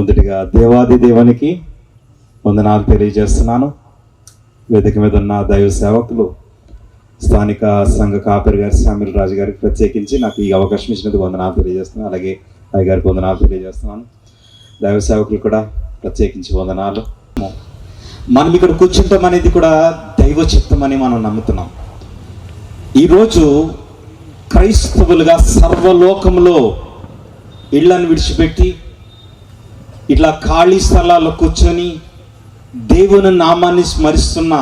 మొదటిగా దేవాది దేవునికి వందనాలు తెలియజేస్తున్నాను. వేదిక మీద ఉన్న దైవ సేవకులు, స్థానిక సంఘ కాపరి గారి శామిల్ రాజు గారికి ప్రత్యేకించి నాకు ఈ అవకాశం ఇచ్చినందుకు వందనాలు తెలియజేస్తున్నాను. అలాగే అయ్య గారికి వందనాలు తెలియజేస్తున్నాను. దైవ సేవకులు కూడా ప్రత్యేకించి వందనాలు. మనం ఇక్కడ కూర్చుంటాం అనేది కూడా దైవ చిత్తం అని మనం నమ్ముతున్నాం. ఈరోజు క్రైస్తవులుగా సర్వలోకంలో ఇళ్లను విడిచిపెట్టి ఇట్లా ఖాళీ స్థలాల్లో కూర్చొని దేవుని నామాన్ని స్మరిస్తున్న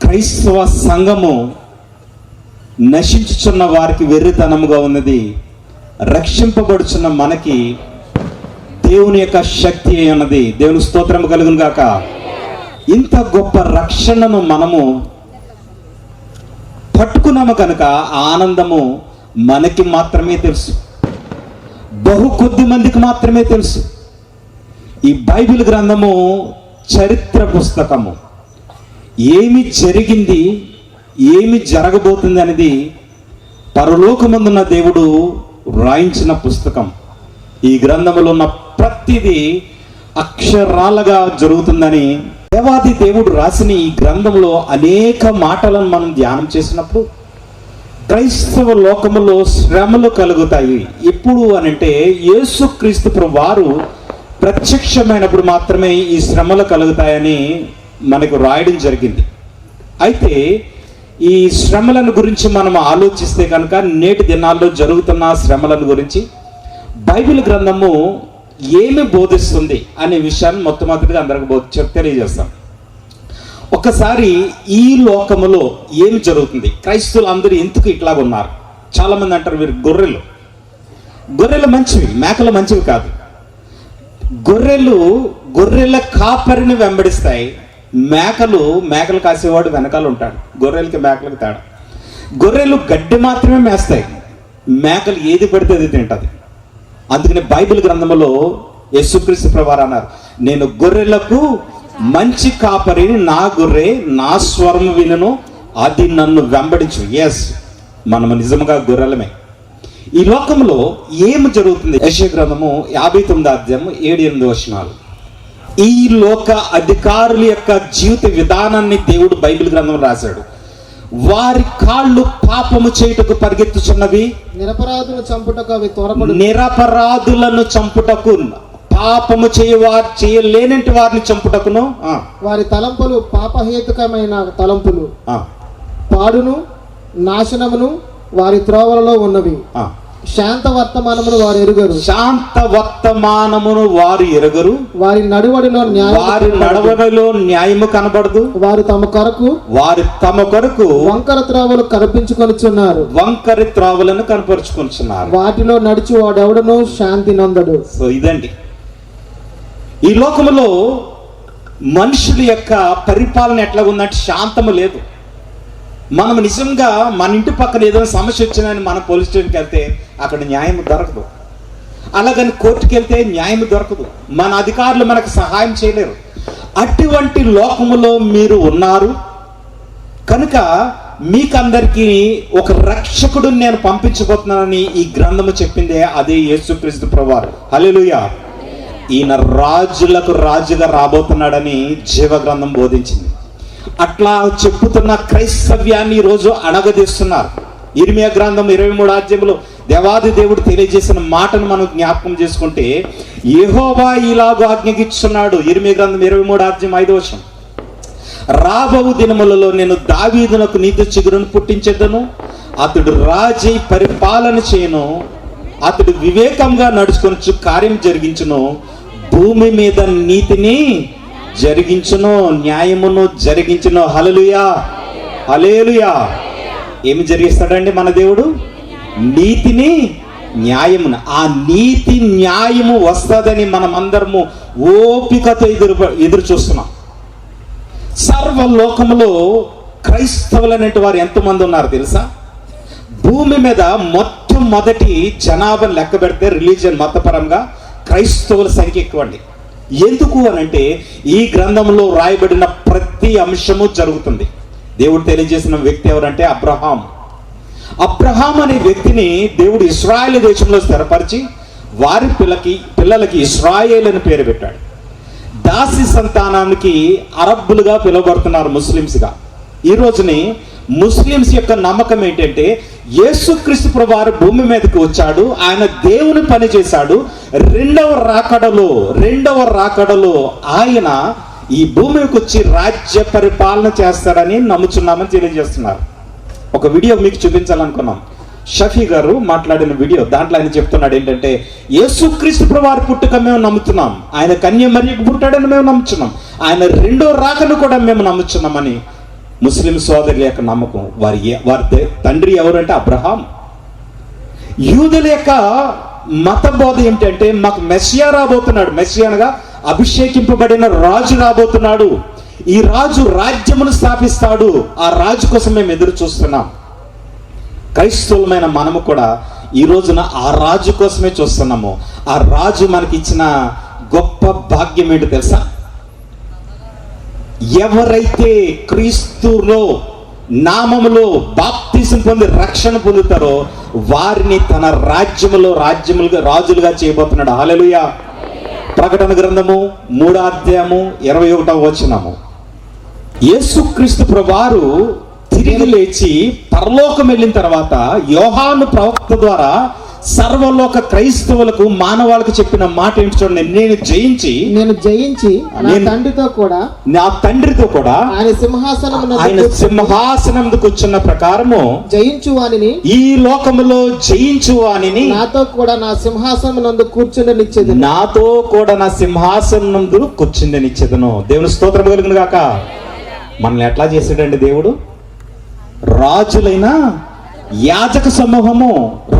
క్రైస్తవ సంఘము నశించుచున్న వారికి వెర్రితనముగా ఉన్నది. రక్షింపబడుచున్న మనకి దేవుని యొక్క శక్తి అన్నది. దేవుని స్తోత్రం కలుగును గాక. ఇంత గొప్ప రక్షణను మనము పట్టుకున్నాము కనుక ఆనందము మనకి మాత్రమే తెలుసు, బహు కొద్ది మందికి మాత్రమే తెలుసు. ఈ బైబిల్ గ్రంథము చరిత్ర పుస్తకము. ఏమి జరిగింది, ఏమి జరగబోతుంది అనేది పరలోకమందున్న దేవుడు రాయించిన పుస్తకం. ఈ గ్రంథంలో ఉన్న ప్రతిదీ అక్షరాలుగా జరుగుతుందని దేవాది దేవుడు రాసిన ఈ గ్రంథంలో అనేక మాటలను మనం ధ్యానం చేసినప్పుడు క్రైస్తవ లోకములో శ్రమలు కలుగుతాయి. ఎప్పుడు అనంటే యేసుక్రీస్తు ప్రభువు వారు ప్రత్యక్షమైనప్పుడు మాత్రమే ఈ శ్రమలు కలుగుతాయని మనకు రాయడం జరిగింది. అయితే ఈ శ్రమలను గురించి మనం ఆలోచిస్తే కనుక నేటి దినాల్లో జరుగుతున్న శ్రమలను గురించి బైబిల్ గ్రంథము ఏమి బోధిస్తుంది అనే విషయాన్ని మొట్టమొదటిగా అందరికి తెలియజేస్తాం. ఒకసారి ఈ లోకములో ఏమి జరుగుతుంది, క్రైస్తవులు అందరూ ఎందుకు ఇట్లాగ ఉన్నారు? చాలామంది అంటారు వీరు గొర్రెలు మంచివి, మేకలు మంచివి కాదు. గొర్రెల కాపరిని వెంబడిస్తాయి, మేకలు కాసేవాడు వెనకాల ఉంటాడు. గొర్రెలకి మేకలకు తేడా. గొర్రెలు గడ్డి మాత్రమే మేస్తాయి, మేకలు ఏది పడితే అది తింటది. అందుకని బైబిల్ గ్రంథంలో యేసుక్రీస్తు ప్రభువారు అన్నారు, నేను గొర్రెలకు మంచి కాపరిని, నా గొర్రె నా స్వరం వినును, అది నన్ను వెంబడించు. ఎస్, మనము నిజంగా గొర్రెలమే. ఈ లోకంలో ఏమి జరుగుతుంది? యెషయా గ్రంథము 59వ అధ్యాయము 7-8 వచనాలు. ఈ లోక అధికారుల యొక్క జీవిత విధానాన్ని దేవుడు బైబిల్ గ్రంథంలో రాశాడు. వారి కాళ్ళు పాపము చేయుటకు పరిగెత్తుచున్నవి, నిరపరాధులను చంపుటకు, పాపము చేయలేనంటి వారిని చంపుటకును, వారి తలంపులు పాపహేతుకమైన తలంపులు, పాడును నాశనమును వారి త్రోవలలో ఉన్నవి. శాంత వర్తమానమును వారు ఎరుగరు, వారి నడవడిలో న్యాయము కనబడదు. వారు తమ కొరకు వంకర త్రోవలు కనపరుచుకొనుచున్నారు. వాటిలో నడుచు వాడెవడను శాంతి నొందడు. సో ఇదండి ఈ లోకములో మనుషుల యొక్క పరిపాలన ఎట్లా ఉందంటే శాంతము లేదు. మనం నిజంగా మన ఇంటి పక్కన ఏదైనా సమస్య వచ్చిందని మనం పోలీస్ స్టేషన్కి వెళ్తే అక్కడ న్యాయం దొరకదు. అలాగని కోర్టుకి వెళ్తే న్యాయం దొరకదు. మన అధికారులు మనకు సహాయం చేయలేరు. అటువంటి లోకములో మీరు ఉన్నారు కనుక మీకందరికీ ఒక రక్షకుడు నేను పంపించబోతున్నానని ఈ గ్రంథము చెప్పిందే అదే యేసుక్రీస్తు ప్రభువారు. హల్లెలూయా. ఈయన రాజులకు రాజుగా రాబోతున్నాడని జీవ గ్రంథం బోధించింది. అట్లా చెప్పుతున్న క్రైస్తవ్యాన్ని ఈరోజు అణగదీస్తున్నారు. ఇర్మియా గ్రంథం 23వ అధ్యాయంలో దేవాది దేవుడు తెలియజేసిన మాటను మనం జ్ఞాపకం చేసుకుంటే, యెహోవా ఇలాగ ఆజ్ఞాపిస్తున్నాడు. ఇర్మియా గ్రంథం 23వ అధ్యాయం 5వ వచనం, రాబోవు దినములలో నేను దావీదునకు నీతి చిగురును పుట్టించెదను, అతడు రాజై పరిపాలన చేయను, అతడు వివేకంగా నడుచుకొనుచు కార్యం జరిగించును, భూమి మీద నీతిని జరిగించును, న్యాయమును జరిగించును. హల్లెలూయా, హల్లెలూయా. ఏమి జరిగిస్తాడండి మన దేవుడు? నీతిని, న్యాయమును. ఆ నీతి న్యాయము వస్తుందని మనం అందరము ఓపికతో ఎదురు చూస్తున్నాం. సర్వలోకములో క్రైస్తవులు అనేటి వారు ఎంతమంది ఉన్నారు తెలుసా? భూమి మీద మొట్టమొదటి జనాభాను లెక్క పెడితే రిలీజియన్ మతపరంగా క్రైస్తవుల సంఖ్య ఎక్కువండి. ఎందుకు అనంటే ఈ గ్రంథంలో రాయబడిన ప్రతి అంశము జరుగుతుంది. దేవుడు తెలియజేసిన వ్యక్తి ఎవరంటే అబ్రహాం. అబ్రహాం అనే వ్యక్తిని దేవుడు ఇశ్రాయేలు దేశంలో స్థిరపరిచి వారి పిల్లలకి ఇశ్రాయేల్ అని పేరు పెట్టాడు. దాసి సంతానానికి అరబ్బులుగా పిలువబడుతున్నారు ముస్లిమ్స్గా. ఈ రోజుని ముస్లిమ్స్ యొక్క నమ్మకం ఏంటంటే యేసుక్రీస్తు ప్రభువారు భూమి మీదకి వచ్చాడు, ఆయన దేవుని పని చేశాడు. రెండవ రాకడలో ఆయన ఈ భూమికి వచ్చి రాజ్య పరిపాలన చేస్తారని నమ్ముచున్నామని తెలియజేస్తున్నారు. ఒక వీడియో మీకు చూపించాలనుకున్నాం. షఫీ గారు మాట్లాడిన వీడియో, దాంట్లో ఆయన చెప్తున్నాడు ఏంటంటే యేసుక్రీస్తు ప్రభువారి పుట్టుక మేము నమ్ముతున్నాం, ఆయన కన్య మరియకు పుట్టాడని మేము నమ్ముచున్నాం, ఆయన రెండో రాకను కూడా మేము నమ్ముచున్నామని ముస్లిం సోదరుల యొక్క నమ్మకం. వారి తండ్రి ఎవరంటే అబ్రహాం. యూదుల యొక్క మత బోధ ఏంటంటే మాకు మెస్సియా రాబోతున్నాడు, మెస్సియా అనగా అభిషేకింపబడిన రాజు రాబోతున్నాడు, ఈ రాజు రాజ్యమును స్థాపిస్తాడు, ఆ రాజు కోసం మేము ఎదురు చూస్తున్నాం. క్రైస్తవులమైన మనము కూడా ఈ రోజున ఆ రాజు కోసమే చూస్తున్నాము. ఆ రాజు మనకి ఇచ్చిన గొప్ప భాగ్యం ఏంటో తెలుసా? ఎవరైతే క్రీస్తులో నామములో బాప్తిసం పొంది రక్షణ పొందుతారో వారిని తన రాజులుగా చేయబోతున్నాడు. హల్లెలూయా. ప్రకటన గ్రంథము 3వ అధ్యాయము 21వ వచనము. యేసుక్రీస్తు ప్రభువారు తిరిగి లేచి పరలోకం వెళ్ళిన తర్వాత యోహాను ప్రవక్త ద్వారా సర్వలోక క్రైస్తవులకు మానవాళికి చెప్పిన మాట ఏంటి చూడండి. నేను జయించి నా తండ్రితో కూడా ఆయన సింహాసనం కూర్చున్న ప్రకారము జయించు వానిని, ఈ లోకములో జయించు వానిని నాతో కూడా నా సింహాసనం నందు కూర్చుండనిచ్చేదను. దేవుని స్తోత్రం కలుగును గాక. మనల్ని ఎట్లా చేసాడండి దేవుడు? రాజులైన యాజక సమూహము,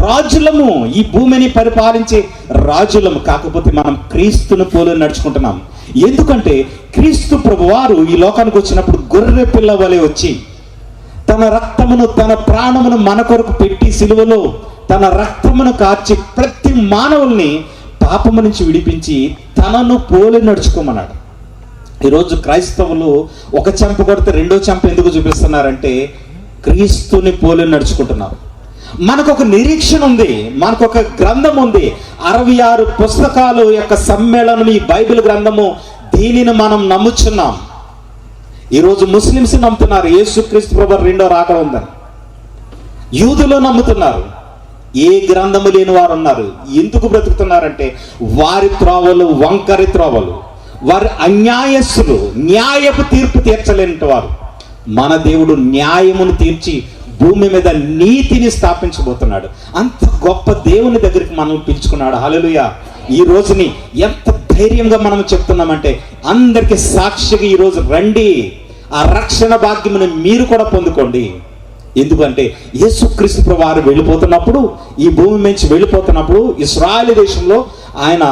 రాజులము, ఈ భూమిని పరిపాలించే రాజులము. కాకపోతే మనం క్రీస్తును పోలి నడుచుకుంటున్నాం. ఎందుకంటే క్రీస్తు ప్రభువారు ఈ లోకానికి వచ్చినప్పుడు గొర్రె పిల్ల వలె వచ్చి తన రక్తమును, తన ప్రాణమును మన కొరకు పెట్టి సిలువలో తన రక్తమును కార్చి ప్రతి మానవుల్ని పాపము నుంచి విడిపించి తనను పోలి నడుచుకోమన్నాడు. ఈరోజు క్రైస్తవులు ఒక చెంప కొడితే రెండో చెంప ఎందుకు చూపిస్తున్నారంటే క్రీస్తుని పోలి నడుచుకుంటున్నారు. మనకు ఒక నిరీక్షణ ఉంది, మనకు ఒక గ్రంథం ఉంది. 66 పుస్తకాలు యొక్క సమ్మేళనం ఈ బైబిల్ గ్రంథము. దీనిని మనం నమ్ముచున్నాం. ఈరోజు ముస్లిమ్స్ నమ్ముతున్నారు యేసుక్రీస్తు ప్రభువు రెండో రాకడ ఉందని. యూదులు నమ్ముతున్నారు. ఏ గ్రంథము లేని వారు ఉన్నారు. ఎందుకు బ్రతుకుతున్నారంటే వారి త్రోవలు వంకరి త్రోవలు, వారి అన్యాయస్తులు, న్యాయపు తీర్పు తీర్చలేని వారు. మన దేవుడు న్యాయమును తీర్చి భూమి మీద నీతిని స్థాపించబోతున్నాడు. అంత గొప్ప దేవుని దగ్గరికి మనం పిలుచుకున్నాడు. హల్లెలూయా. ఈ రోజుని ఎంత ధైర్యంగా మనం చెప్తున్నామంటే అందరికి సాక్షిగా ఈరోజు రండి, ఆ రక్షణ భాగ్యమును మీరు కూడా పొందుకోండి. ఎందుకంటే యేసుక్రీస్తు ప్రభువారు వెళ్ళిపోతున్నప్పుడు, ఈ భూమి నుంచి వెళ్ళిపోతున్నప్పుడు ఇశ్రాయేలు దేశంలో ఆయన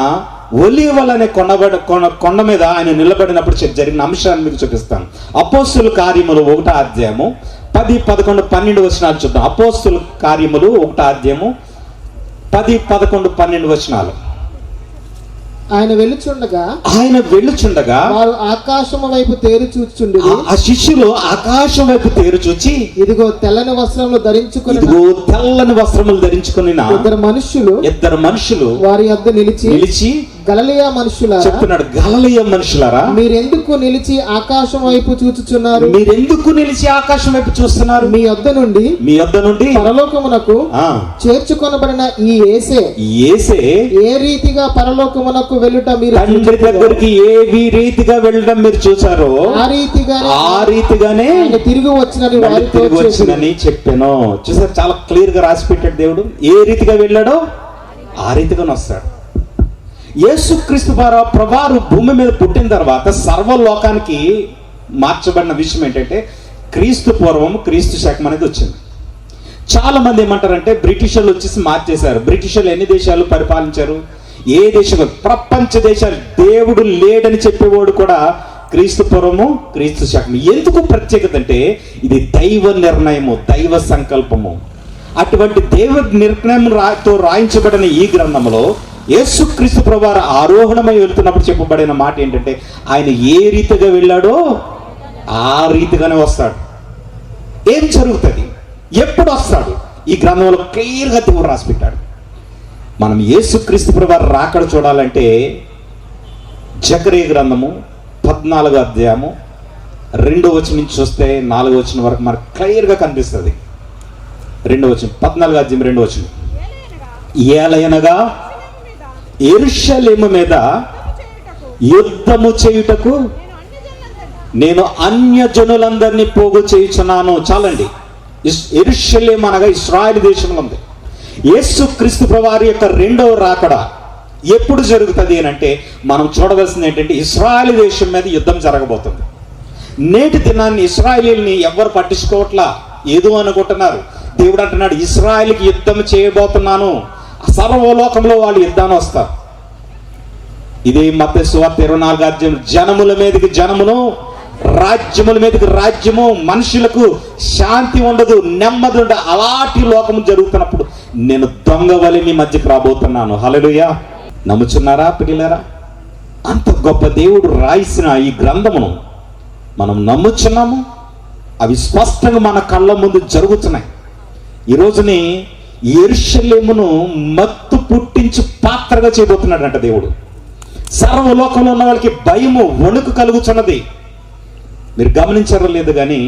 ఒలీవల్ అనే కొండ మీద ఆయన నిలబడినప్పుడు జరిగిన అంశాన్ని మీకు చూపిస్తాను. అపోస్తుల కార్యములు 1వ అధ్యాయము 10, 11, 12 వచనాలు చూద్దాం. అపోస్తుల కార్యములు 1వ అధ్యాయము 10, 11, 12 వచనాలు. ఆయన వెళ్ళుచుండగా వారు ఆకాశము వైపు తేరు చూచుచుండి, ఆ శిష్యులు ఆకాశం వైపు తేరు చూచి ఇదిగో తెల్లని వస్త్రములు ధరించుకుని ఇద్దరు మనుషులు వారి యొద్ద నిలిచి గలిలయ మనుషులారా చెప్తున్నాడు. గలిలయ మనుషులారా, మీరెందుకు నిలిచి ఆకాశం వైపు చూచుచున్నారు? మీ యొద్ద నుండి పరలోకమునకు చేర్చుకొనబడిన ఈ యేసే ఏ రీతిగా పరలోకమునకు వెళ్ళుట మీరు తండ్రి దగ్గరికి ఏ రీతిగా వెళ్ళడం మీరు చూసారో ఆ రీతిగానే తిరిగి వచ్చినని చెప్పాను. చూసారు, చాలా క్లియర్ గా రాసి పెట్టాడు దేవుడు. ఏ రీతిగా వెళ్ళాడో ఆ రీతిగానే వస్తాడు. యేసుక్రీస్తు ప్రభువారు భూమి మీద పుట్టిన తర్వాత సర్వలోకానికి మార్చబడిన విషయం ఏంటంటే క్రీస్తు పూర్వం క్రీస్తు శకం అనేది వచ్చింది. చాలా మంది ఏమంటారంటే బ్రిటిషర్లు వచ్చేసి మార్చేశారు. బ్రిటిషర్లు ఎన్ని దేశాలు పరిపాలించారు? ఏ దేశం? ప్రపంచ దేశాలు. దేవుడు లేడని చెప్పేవాడు కూడా క్రీస్తు పూర్వము క్రీస్తు శకం. ఎందుకు ప్రత్యేకత అంటే ఇది దైవ నిర్ణయము, దైవ సంకల్పము. అటువంటి దైవ నిర్ణయంతో రాయించబడిన ఈ గ్రంథంలో యేసుక్రీస్తు ప్రభువారు ఆరోహణమై వెళ్తున్నప్పుడు చెప్పబడిన మాట ఏంటంటే ఆయన ఏ రీతిగా వెళ్ళాడో ఆ రీతిగానే వస్తాడు. ఏం జరుగుతుంది, ఎప్పుడు వస్తాడు, ఈ గ్రంథంలో క్లియర్గా దేవుడు రాసి పెట్టాడు. మనం యేసుక్రీస్తు ప్రభువారి రాకడ చూడాలంటే జకరియా గ్రంథము 14వ అధ్యాయము 2వ వచనం నుంచి చూస్తే 4వ వచనం వరకు మనకు క్లియర్గా కనిపిస్తుంది. 2వ వచనం 14వ అధ్యాయం 2వ వచనం. ఏలయనగా యెరూషలేము మీద యుద్ధము చేయుటకు నేను అన్యజనులందరినీ పోగు చేయుచున్నాను. చాలండి. యెరూషలేము అనగా ఇశ్రాయేలు దేశంలో ఉంది. యేసుక్రీస్తు ప్రభువారి యొక్క రెండవ రాకడ ఎప్పుడు జరుగుతుంది అని అంటే మనం చూడవలసింది ఏంటంటే ఇశ్రాయేలు దేశం మీద యుద్ధం జరగబోతుంది. నేటి దినాన్ని ఇశ్రాయేలీల్ని ఎవరు పట్టించుకోవట్లా, ఏదో అనుకుంటున్నారు. దేవుడు అంటున్నాడు, ఇశ్రాయేలుకి యుద్ధం చేయబోతున్నాను, సర్వలోకంలో వాళ్ళు యుద్ధాన్ని వస్తారు. ఇదే మత్తయి సువార్త 24వ అధ్యాయం, జనముల మీదకి జనమును, రాజ్యముల మీదకి రాజ్యము, మనుషులకు శాంతి ఉండదు, నెమ్మది ఉండదు. అలాంటి లోకము జరుగుతున్నప్పుడు నేను దొంగ వలె మీ మధ్యకి రాబోతున్నాను. హల్లెలూయా. నమ్ముచున్నారా పిల్లలారా? అంత గొప్ప దేవుడు రాయిసిన ఈ గ్రంథమును మనం నమ్ముచున్నాము. అవి స్పష్టంగా మన కళ్ళ ముందు జరుగుతున్నాయి. ఈ రోజుని యెరూషలేమును మత్తు పుట్టించి పాత్రగా చేయబోతున్నాడంట దేవుడు. సర్వలోకంలో ఉన్న వాళ్ళకి భయము, వణుకు కలుగుతున్నది. మీరు గమనించారో లేదు కానీ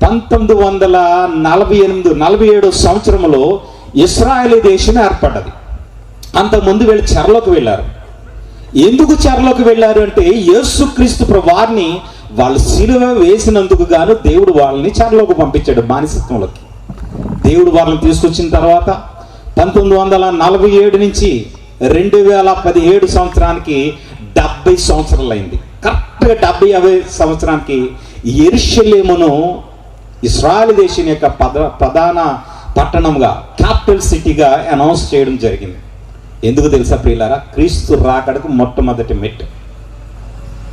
1947 సంవత్సరంలో ఇశ్రాయేలు దేశం ఏర్పడ్డది. అంతకుముందు వీళ్ళు చెరలోకి వెళ్ళారు. ఎందుకు చెరలోకి వెళ్ళారు అంటే యేసుక్రీస్తు ప్రభువారిని వాళ్ళు సిలువ వేసినందుకు గాను దేవుడు వాళ్ళని చెరలోకి పంపించాడు, బానిసత్వంలోకి. దేవుడు వాళ్ళని తీసుకొచ్చిన తర్వాత 1947 నుంచి 2017 సంవత్సరానికి 70 సంవత్సరాలు అయింది. కరెక్ట్గా 70 సంవత్సరానికి యెరూషలేమును ఇశ్రాయేలు దేశం యొక్క ప్రధాన పట్టణంగా, క్యాపిటల్ సిటీగా అనౌన్స్ చేయడం జరిగింది. ఎందుకు తెలుసా ప్రియులారా? క్రీస్తు రాకడకు మొట్టమొదటి మెట్టు.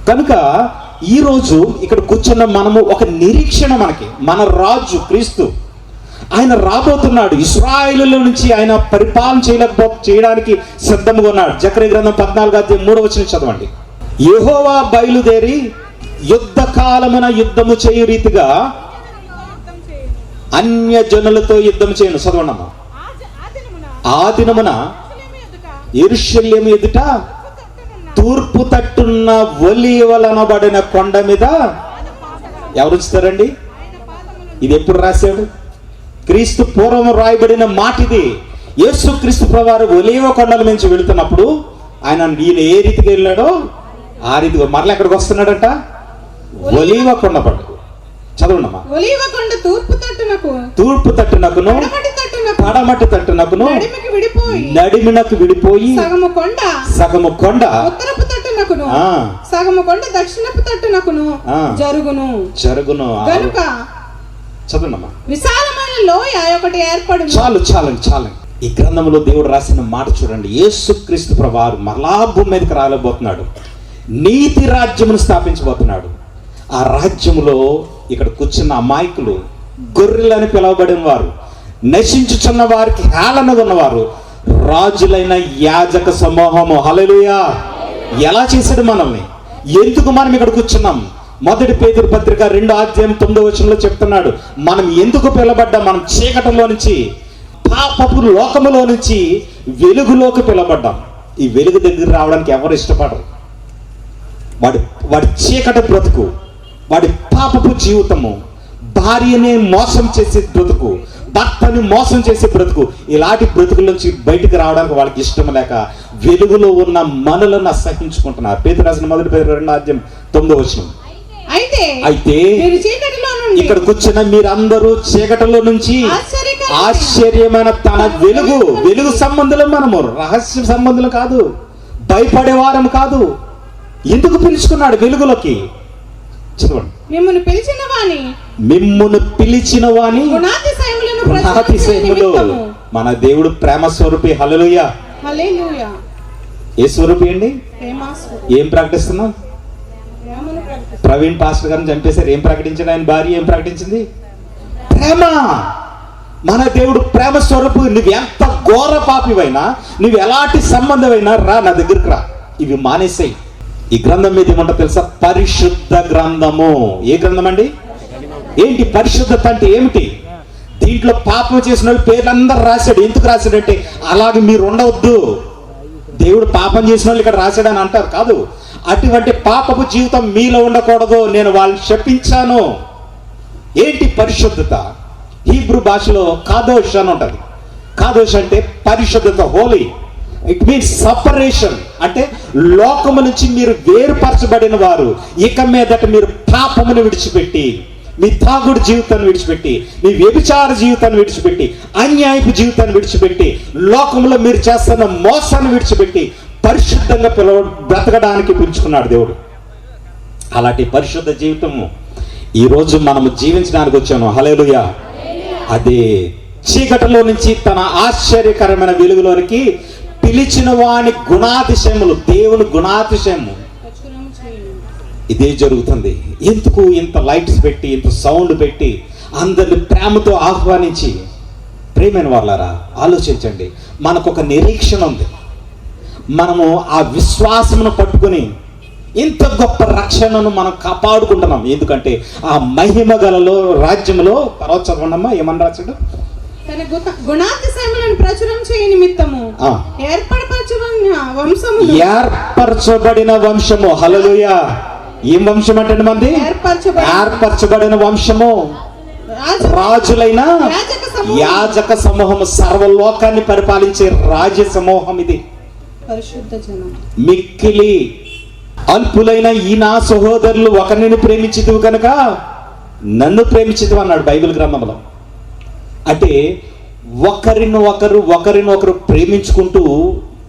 కనుక ఈరోజు ఇక్కడ కూర్చున్న మనము ఒక నిరీక్షణ, మనకి మన రాజు క్రీస్తు ఆయన రాబోతున్నాడు. ఇశ్రాయేలులో నుంచి ఆయన పరిపాలన చేయడానికి సిద్ధంగా ఉన్నాడు. జకరియా గ్రంథం 14వ అధ్యాయం 3వ వచనం చదవండి. యెహోవా బయలుదేరి యుద్ధ కాలమున యుద్ధము చేయు రీతిగా అన్య జనులతో యుద్ధం చేయను. చదవండమ్మా. ఆ దినమున యెరూషలేము ఎదుట తూర్పు తట్టున్న ఒలీవలనబడిన కొండ మీద ఎవరు ఉంచుతారండి? ఇది ఎప్పుడు రాశాడు? క్రీస్తు పూర్వం రాయబడిన మాట ఇది. యేసు క్రీస్తు ప్రభువారు ఒలీవ కొండల నుంచి వెళుతున్నప్పుడు ఆయన ఏ రీతికి వెళ్ళాడో ఆ రీతిగా మరలా ఎక్కడికి వస్తున్నాడంట? ఒలీవ కొండ పడ్డ. చదవండమ్మా. ఒలీవ కొండ తూర్పు తట్టునకును పడమటి తట్టునకును నడిమినకు విడిపోయి సగము కొండ ఉత్తరపు తట్టునకును సగము కొండ దక్షిణపు తట్టునకును జరుగును. గనుక చదవమ్మా. విశాలమైన లోయ ఒకటి ఏర్పడు. చాలు. ఈ గ్రంథంలో దేవుడు రాసిన మాట చూడండి. యేసుక్రీస్తు ప్రభువారు మరలా భూమి మీదకి రాబోతున్నాడు. నీతి రాజ్యమును స్థాపించబోతున్నాడు. ఆ రాజ్యములో ఇక్కడ కూర్చున్న అమాయకులు, గొర్రెలని పిలువబడిన వారు, నశించుచున్న వారికి హేళనగా ఉన్నవారు, రాజులైన యాజక సమూహము. హల్లెలూయా. ఎలా చేశాడు మనల్ని? ఎందుకు మనం ఇక్కడ కూర్చున్నాం? మొదటి పేతురు పత్రిక 2వ అధ్యాయం 9వ వచనంలో చెప్తున్నాడు, మనం ఎందుకు పిలబడ్డాం? మనం చీకటిలో నుంచి, పాపపు లోకములో నుంచి వెలుగులోకి పిలబడ్డాం. ఈ వెలుగు దగ్గర రావడానికి ఎవరు ఇష్టపడరు. వాడి చీకటి బ్రతుకు, వాడి పాపపు జీవితము, భార్యనే మోసం చేసే బ్రతుకు, భర్తని మోసం చేసే బ్రతుకు, ఇలాంటి బ్రతుకుల నుంచి బయటకు రావడానికి వాళ్ళకి ఇష్టం లేక వెలుగులో ఉన్న మనలను అసహించుకుంటున్నారు. పేతురు రాసిన మొదటి పేతురు 2వ అధ్యాయం 9వ వచనం. అయితే ఇక్కడ కూర్చున్న మీరందరూ చీకటిలో నుంచి ఆశ్చర్యమైన తన వెలుగు సంబంధులు, మనము రహస్య సంబంధులు కాదు, భయపడేవారం కాదు. ఎందుకు పిలుచుకున్నాడు వెలుగులోకి? చదవండి. మిమ్మును పిలిచిన వాని గుణాతిశయములు. మన దేవుడు ప్రేమ స్వరూపి. హల్లెలూయా. ఏ స్వరూపి అండి? ఏం ప్రకటిస్తున్నాం? ప్రవీణ్ పాస్టర్ గారిని చంపేశారు. ఏం ప్రకటించాడు ఆయన భార్య? ఏం ప్రకటించింది? ప్రేమ. మన దేవుడు ప్రేమ స్వరూపు. నువ్వు ఎంత ఘోర పాపివైనా, నువ్వు ఎలాంటి సంబంధమైనా రా, నా దగ్గరికి రా. ఇవి మానేసాయి. ఈ గ్రంథం మీద ఏమంటో తెలుసా? పరిశుద్ధ గ్రంథము. ఏ గ్రంథం అండి? ఏంటి పరిశుద్ధత అంటే ఏమిటి? దీంట్లో పాపం చేసిన వాళ్ళు పేర్లందరూ రాశాడు. ఎందుకు రాశాడంటే అలాగే మీరు ఉండవద్దు, దేవుడు పాపం చేసిన వాళ్ళు ఇక్కడ రాశాడని అంటారు. కాదు, అటువంటి పాపపు జీవితం మీలో ఉండకూడదు, నేను వాళ్ళని శపించాను. ఏంటి పరిశుద్ధత? హీబ్రూ భాషలో కాదోష్ అని ఉంటుంది. కాదోష్ అంటే పరిశుద్ధత, హోలీ. It means separation. అంటే లోకము నుంచి మీరు వేరుపరచబడిన వారు. ఇక మీదట మీరు పాపమును విడిచిపెట్టి, మీ తాగుడు జీవితాన్ని విడిచిపెట్టి, మీ వ్యభిచార జీవితాన్ని విడిచిపెట్టి, అన్యాయపు జీవితాన్ని విడిచిపెట్టి, లోకంలో మీరు చేస్తున్న మోసాన్ని విడిచిపెట్టి పరిశుద్ధంగా బ్రతకడానికి పిలుచుకున్నాడు దేవుడు. అలాంటి పరిశుద్ధ జీవితము ఈరోజు మనము జీవించడానికి వచ్చాము. హల్లెలూయా. అదే చీకటిలో నుంచి తన ఆశ్చర్యకరమైన వెలుగులోనికి పిలిచిన వాని గుణాతిశయములు, దేవుని గుణాతిశయము. ఇదే జరుగుతుంది. ఎందుకు ఇంత లైట్స్ పెట్టి, ఇంత సౌండ్ పెట్టి, అందరిని ప్రేమతో ఆహ్వానించి? ప్రేమైన వాళ్ళారా, ఆలోచించండి. మనకు ఒక నిరీక్షణ ఉంది. మనము ఆ విశ్వాసమును పట్టుకుని ఇంత గొప్ప రక్షణను మనం కాపాడుకుంటున్నాం. ఎందుకంటే ఆ మహిమ గలలో రాజ్యములో, తర్వాత చదవండమ్మా, ఏమని రాశాడు? తన గుణాతిశయములను ప్రచురం చేయ నిమిత్తము ఏర్పరచబడిన వంశము. హల్లెలూయా. ఏం వంశం అంటే మంది? ఏర్పరచబడిన వంశము, రాజులైన యాజక సమూహము, సర్వలోకాన్ని పరిపాలించే రాజ్య సమూహం ఇది. పరిశుద్ధ జనం. మిక్కిలి అల్పులైన ఈ నా సహోదరులు ఒకరిని ప్రేమించితివి కనుక నన్ను ప్రేమించితివి అన్నాడు బైబిల్ గ్రంథంలో. అంటే ఒకరినొకరు ప్రేమించుకుంటూ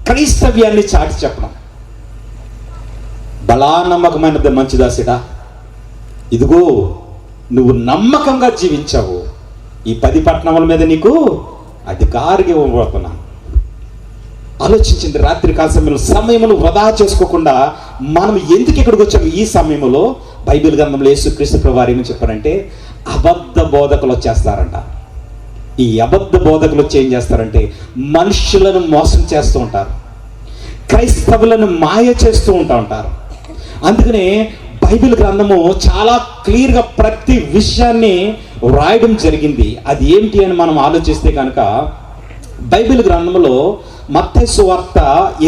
క్రైస్తవ్యాన్ని చాటి చెప్పడం. బలా నమ్మకమైనది మంచిదాసిడా, ఇదిగో నువ్వు నమ్మకంగా జీవించావు, ఈ 10 పట్టణముల మీద నీకు అధికారిగా ఇవ్వబోతున్నాను. ఆలోచించింది. రాత్రి కాల సమయములు వృధా చేసుకోకుండా మనం ఎందుకు ఇక్కడికి వచ్చాము? ఈ సమయంలో బైబిల్ గ్రంథంలో యేసుక్రీస్తు ప్రభువారు ఏమని చెప్పారంటే, అబద్ధ బోధకులు వచ్చేస్తారంట. ఈ అబద్ధ బోధకులు వచ్చి ఏం చేస్తారంటే మనుషులను మోసం చేస్తూ ఉంటారు, క్రైస్తవులను మాయ చేస్తూ ఉంటారు. అందుకనే బైబిల్ గ్రంథము చాలా క్లియర్గా ప్రతి విషయాన్ని వ్రాయడం జరిగింది. అది ఏంటి అని మనం ఆలోచిస్తే కనుక బైబిల్ గ్రంథంలో మత్తయి సువార్త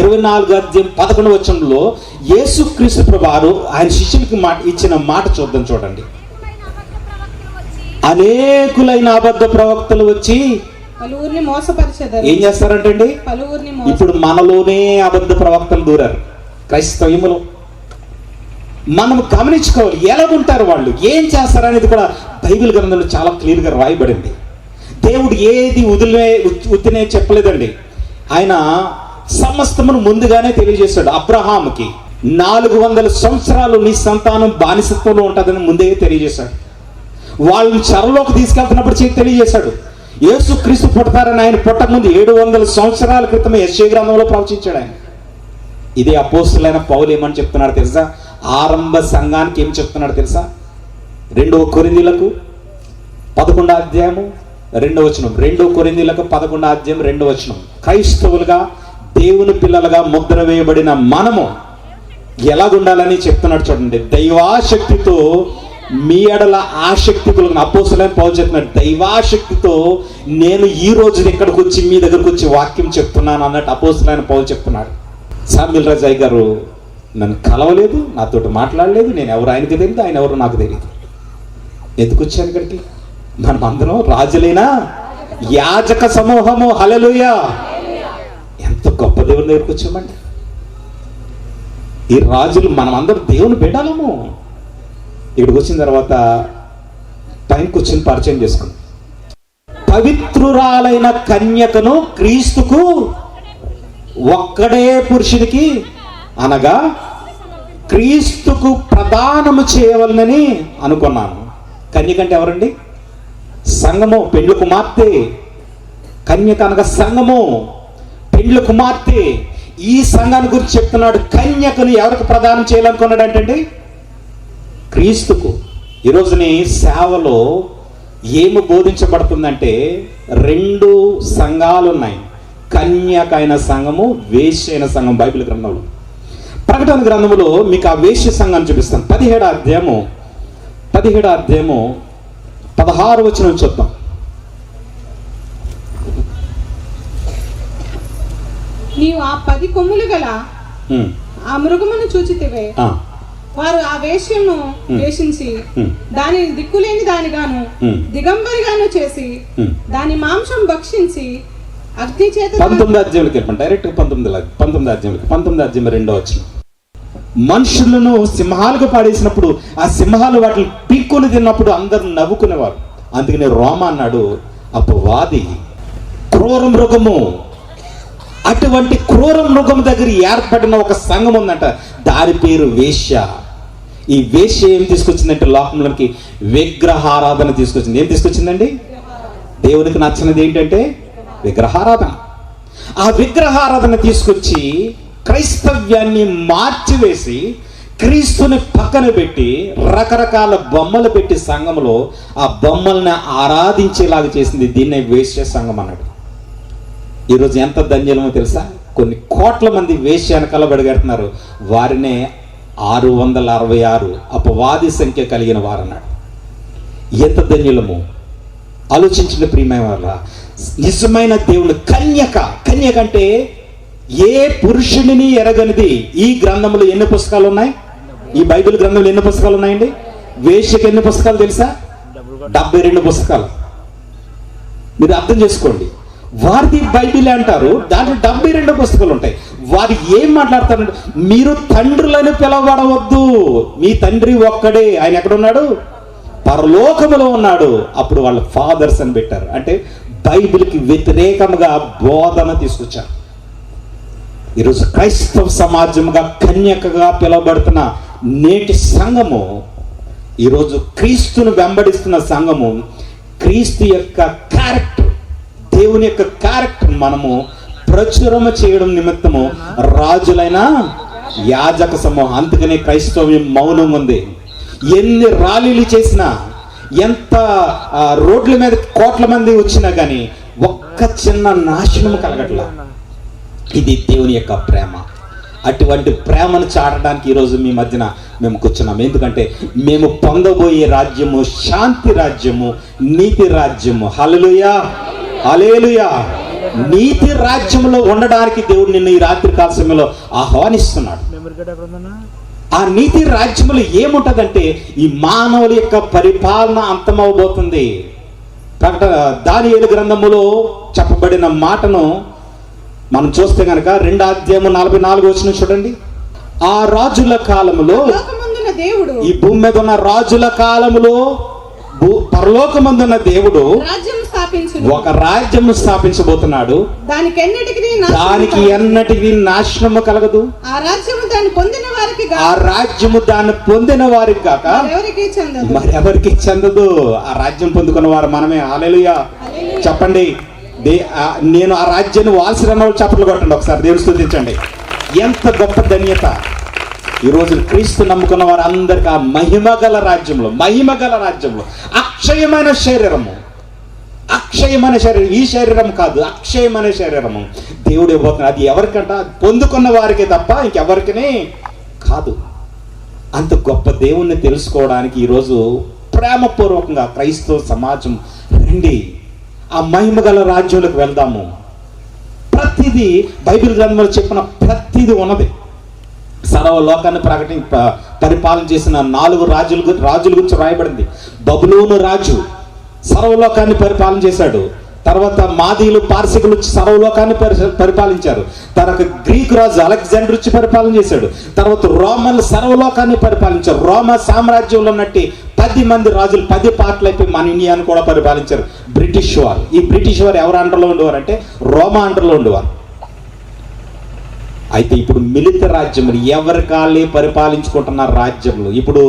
24:11 యేసుక్రీస్తు ప్రభువారు ఆయన శిష్యులకి ఇచ్చిన మాట చూద్దాం. చూడండి. అనేకులైన అబద్ధ ప్రవక్తలు వచ్చి పలువురిని మోసపరిచెదరు. ఏం చేస్తారంటే అండి, ఇప్పుడు మనలోనే అబద్ధ ప్రవక్తలు దూరారు క్రైస్తవ్యములో. మనం గమనించుకోవాలి ఎలాగుంటారు వాళ్ళు, ఏం చేస్తారు అనేది కూడా బైబిల్ గ్రంథంలో చాలా క్లియర్గా రాయబడింది. దేవుడు ఏది ఉత్తినే చెప్పలేదండి. ఆయన సమస్తమును ముందుగానే తెలియజేశాడు. అబ్రహాముకి 400 సంవత్సరాలు నీ సంతానం బానిసత్వంలో ఉంటుందని ముందే తెలియజేశాడు. వాళ్ళని చెరలోకి తీసుకెళ్తున్నప్పుడు తెలియజేశాడు. యేసుక్రీస్తు పుడతారని ఆయన పుట్టక ముందు 700 సంవత్సరాల క్రితం యెషయా గ్రంథంలో ప్రవచించాడు ఆయన. ఇదే అపోస్తలుడైన పౌలు ఏమని చెప్తున్నాడు తెలుసా? ఆరంభ సంఘానికి ఏం చెప్తున్నాడు తెలుసా? 2 కొరింథీయులకు 11:2 2 కొరింథీయులకు 11:2 క్రైస్తవులుగా దేవుని పిల్లలుగా ముద్ర వేయబడిన మనము ఎలాగుండాలని చెప్తున్నాడు చూడండి. దైవాశక్తితో మీ ఎడల ఆసక్తి కలిగిన అపోస్తలుడైన పౌలు చెప్తున్నాడు. దైవాశక్తితో నేను ఈ రోజు ఇక్కడికి వచ్చి మీ దగ్గరకు వచ్చి వాక్యం చెప్తున్నాను అన్నట్టు అపోస్తలుడైన పౌలు చెప్తున్నాడు. సామ్యూల్ రాజయ్య గారు నన్ను కలవలేదు, నాతోటి మాట్లాడలేదు, నేను ఎవరు ఆయనకి తెలియదు, ఆయన ఎవరు నాకు తెలియదు. ఎందుకు వచ్చాను ఇక్కడికి? మనం అందరం రాజులైన యాజక సమూహము. హల్లెలూయా. ఎంత గొప్ప దేవుని దగ్గరికి వచ్చామండి. ఈ రాజులు మనమందరం దేవుని బిడ్డలము. ఇక్కడికి వచ్చిన తర్వాత పైన కూర్చొని పరిచయం చేసుకున్నాం. పవిత్రురాలైన కన్యకను క్రీస్తుకు ఒక్కడే పురుషుడికి అనగా క్రీస్తుకు ప్రదానము చేయవలనని అనుకున్నాను. కన్యక అంటే ఎవరండి? సంఘము, పెండ్లి కుమార్తె. కన్యక అనగా సంఘము, పెండ్లి కుమార్తె. ఈ సంఘాన్ని గురించి చెప్తున్నాడు. కన్యకను ఎవరికి ప్రదానం చేయాలనుకున్నాడు అంటే క్రీస్తుకు. ఈరోజు నీ సేవలో ఏమి బోధించబడుతుందంటే 2 సంఘాలు ఉన్నాయి. కన్యక అయిన సంఘము, వేశ్య అయిన సంఘం. బైబిల్ గ్రంథంలో ప్రకటన గ్రంథంలో మీకు ఆ వేశ్య సంఘాన్ని చూపిస్తాను. 17వ అధ్యాయము 16వ చూద్దాం. నీవు ఆ 10 కొమ్ములు గల ఆ మృగమును చూచితివే. వారు ఆ వేశ్యను వేషించి దాని దిక్కులేని దానిగాను దిగంబరిగాను చేసి దాని మాంసం భక్షించి అగ్ని చేత 19 అధ్యాయంలోకి వెళ్ళిపోండి. డైరెక్ట్ 19 అధ్యాయంలోకి 19 అధ్యాయం 2వ వచనం. మనుషులను సింహాలుగా పాడేసినప్పుడు ఆ సింహాలు వాటిని పీక్కుని తిన్నప్పుడు అందరూ నవ్వుకునేవారు. అందుకనే రోమ అన్నాడు అపవాది క్రూర మృగము. అటువంటి క్రూర మృగం దగ్గర ఏర్పడిన ఒక సంఘం ఉందంట, దాని పేరు వేశ్య. ఈ వేశ్య ఏం తీసుకొచ్చిందంటే లోకంలోకి విగ్రహారాధన తీసుకొచ్చింది. ఏం తీసుకొచ్చిందండి? దేవునికి నచ్చినది ఏంటంటే విగ్రహారాధన. ఆ విగ్రహారాధన తీసుకొచ్చి క్రైస్తవ్యాన్ని మార్చివేసి క్రీస్తుని పక్కన పెట్టి రకరకాల బొమ్మలు పెట్టి సంఘంలో ఆ బొమ్మల్ని ఆరాధించేలాగా చేసింది. దీన్నే వేశ్య సంఘం అన్నాడు. ఈరోజు ఎంత ధన్యమో తెలుసా? కొన్ని కోట్ల మంది వేశ్య వెనకాల బడిగడుతున్నారు. వారినే 666 అపవాది సంఖ్య కలిగిన వారు అన్నాడు. ఎంత ధన్యులము ఆలోచించిన ప్రియమైన వాళ్ళ. నిజమైన దేవుడు కన్యక అంటే ఏ పురుషుడిని ఎరగనిది. ఈ గ్రంథంలో ఎన్ని పుస్తకాలు ఉన్నాయి? ఈ బైబిల్ గ్రంథంలో ఎన్ని పుస్తకాలు ఉన్నాయండి? వేశ్యకి ఎన్ని పుస్తకాలు తెలుసా? 72 పుస్తకాలు. మీరు అర్థం చేసుకోండి. వారిది బైబిల్ అంటారు, దాంట్లో 72 పుస్తకాలు ఉంటాయి. వారు ఏం మాట్లాడతారంటే మీరు తండ్రులను పిలవబడవద్దు, మీ తండ్రి ఒక్కడే. ఆయన ఎక్కడున్నాడు? పరలోకములో ఉన్నాడు. అప్పుడు వాళ్ళ ఫాదర్స్ అని పెట్టారు. అంటే బైబిల్కి వ్యతిరేకంగా బోధన తీసుకొచ్చారు. ఈరోజు క్రైస్తవ సమాజంగా కన్యకగా పిలువబడుతున్న నేటి సంఘము, ఈరోజు క్రీస్తును వెంబడిస్తున్న సంఘము, క్రీస్తు యొక్క క్యారెక్టర్, దేవుని యొక్క క్యారెక్టర్ మనము ప్రచురమ చేయడం నిమిత్తము రాజులైన యాజక సమూహం. అందుకనే క్రైస్తవ్యం మౌనం ఉంది. ఎన్ని ర్యాలీలు చేసినా, ఎంత రోడ్ల మీద కోట్ల మంది వచ్చినా కానీ ఒక్క చిన్న నాశనం కలగట్లా. ఇది దేవుని యొక్క ప్రేమ. అటువంటి ప్రేమను చాటడానికి ఈరోజు మీ మధ్యన మేము కూర్చున్నాం. ఎందుకంటే మేము పొందబోయే రాజ్యము శాంతి రాజ్యము, నీతి రాజ్యము. హల్లెలూయా, హల్లెలూయా. నీతి రాజ్యంలో ఉండడానికి దేవుడు నిన్ను ఈ రాత్రి కాల సమయంలో ఆహ్వానిస్తున్నాడు. ఆ నీతి రాజ్యంలో ఏముంటదంటే ఈ మానవుల యొక్క పరిపాలన అంతమవబోతుంది. ప్రకటన దానియేలు గ్రంథములో చెప్పబడిన మాటను మనం చూస్తే కనుక 2వ అధ్యాయము 44వ వచనం చూడండి. ఆ రాజుల కాలములో, ఈ భూమి మీద ఉన్న రాజుల కాలములో పరలోకమందున్న దేవుడు ఒక రాజ్యం స్థాపించబోతున్నాడు. దానికి ఎన్నటికి నాశనము కలగదు. ఆ రాజ్యము దాన్ని పొందిన వారికి కాక మరెవరికి చెందదు. ఆ రాజ్యం పొందుకున్న వారు మనమే. హల్లెలూయా చెప్పండి. నేను ఆ రాజ్యాన్ని వాల్సిన చప్పట్లు కొట్టండి ఒకసారి. దేవుని స్తుతించండి. ఎంత గొప్ప ధన్యత. ఈరోజు క్రీస్తు నమ్ముకున్న వారు అందరికీ ఆ మహిమగల రాజ్యంలో అక్షయమైన శరీరము, ఈ శరీరం కాదు, అక్షయమైన శరీరము దేవుడు ఇవ్వబోతున్నాడు. అది ఎవరికంట? పొందుకున్న వారికి తప్ప ఇంకెవరికనే కాదు. అంత గొప్ప దేవుణ్ణి తెలుసుకోవడానికి ఈరోజు ప్రేమపూర్వకంగా క్రైస్తవ సమాజం రండి, ఆ మహిమగల రాజ్యంలోకి వెళ్దాము. ప్రతిదీ బైబిల్ గ్రంథంలో చెప్పిన ప్రతిదీ ఉన్నది. సర్వలోకాన్ని పరిపాలన చేసిన 4 రాజుల గురించి రాయబడింది. బబులోను రాజు సర్వలోకాన్ని పరిపాలన చేశాడు. తర్వాత మాదీలు, పార్సికులు వచ్చి సర్వలోకాన్ని పరిపాలించారు. తర్వాత గ్రీకు రాజు అలెగ్జాండర్ వచ్చి పరిపాలన చేశాడు. తర్వాత రోమన్లు సర్వలోకాన్ని పరిపాలించారు. రోమా సామ్రాజ్యంలో ఉన్నట్టు 10 మంది రాజులు 10 పార్ట్లు అయిపోయి మన ఇండియాను కూడా పరిపాలించారు. బ్రిటిష్ వారు. ఈ బ్రిటిష్ వారు ఎవరు అండర్లో ఉండేవారు అంటే రోమా అండర్లో ఉండేవారు. అయితే ఇప్పుడు మిలిత రాజ్యములు ఎవరికాళ్ళే పరిపాలించుకుంటున్న రాజ్యములు. ఇప్పుడు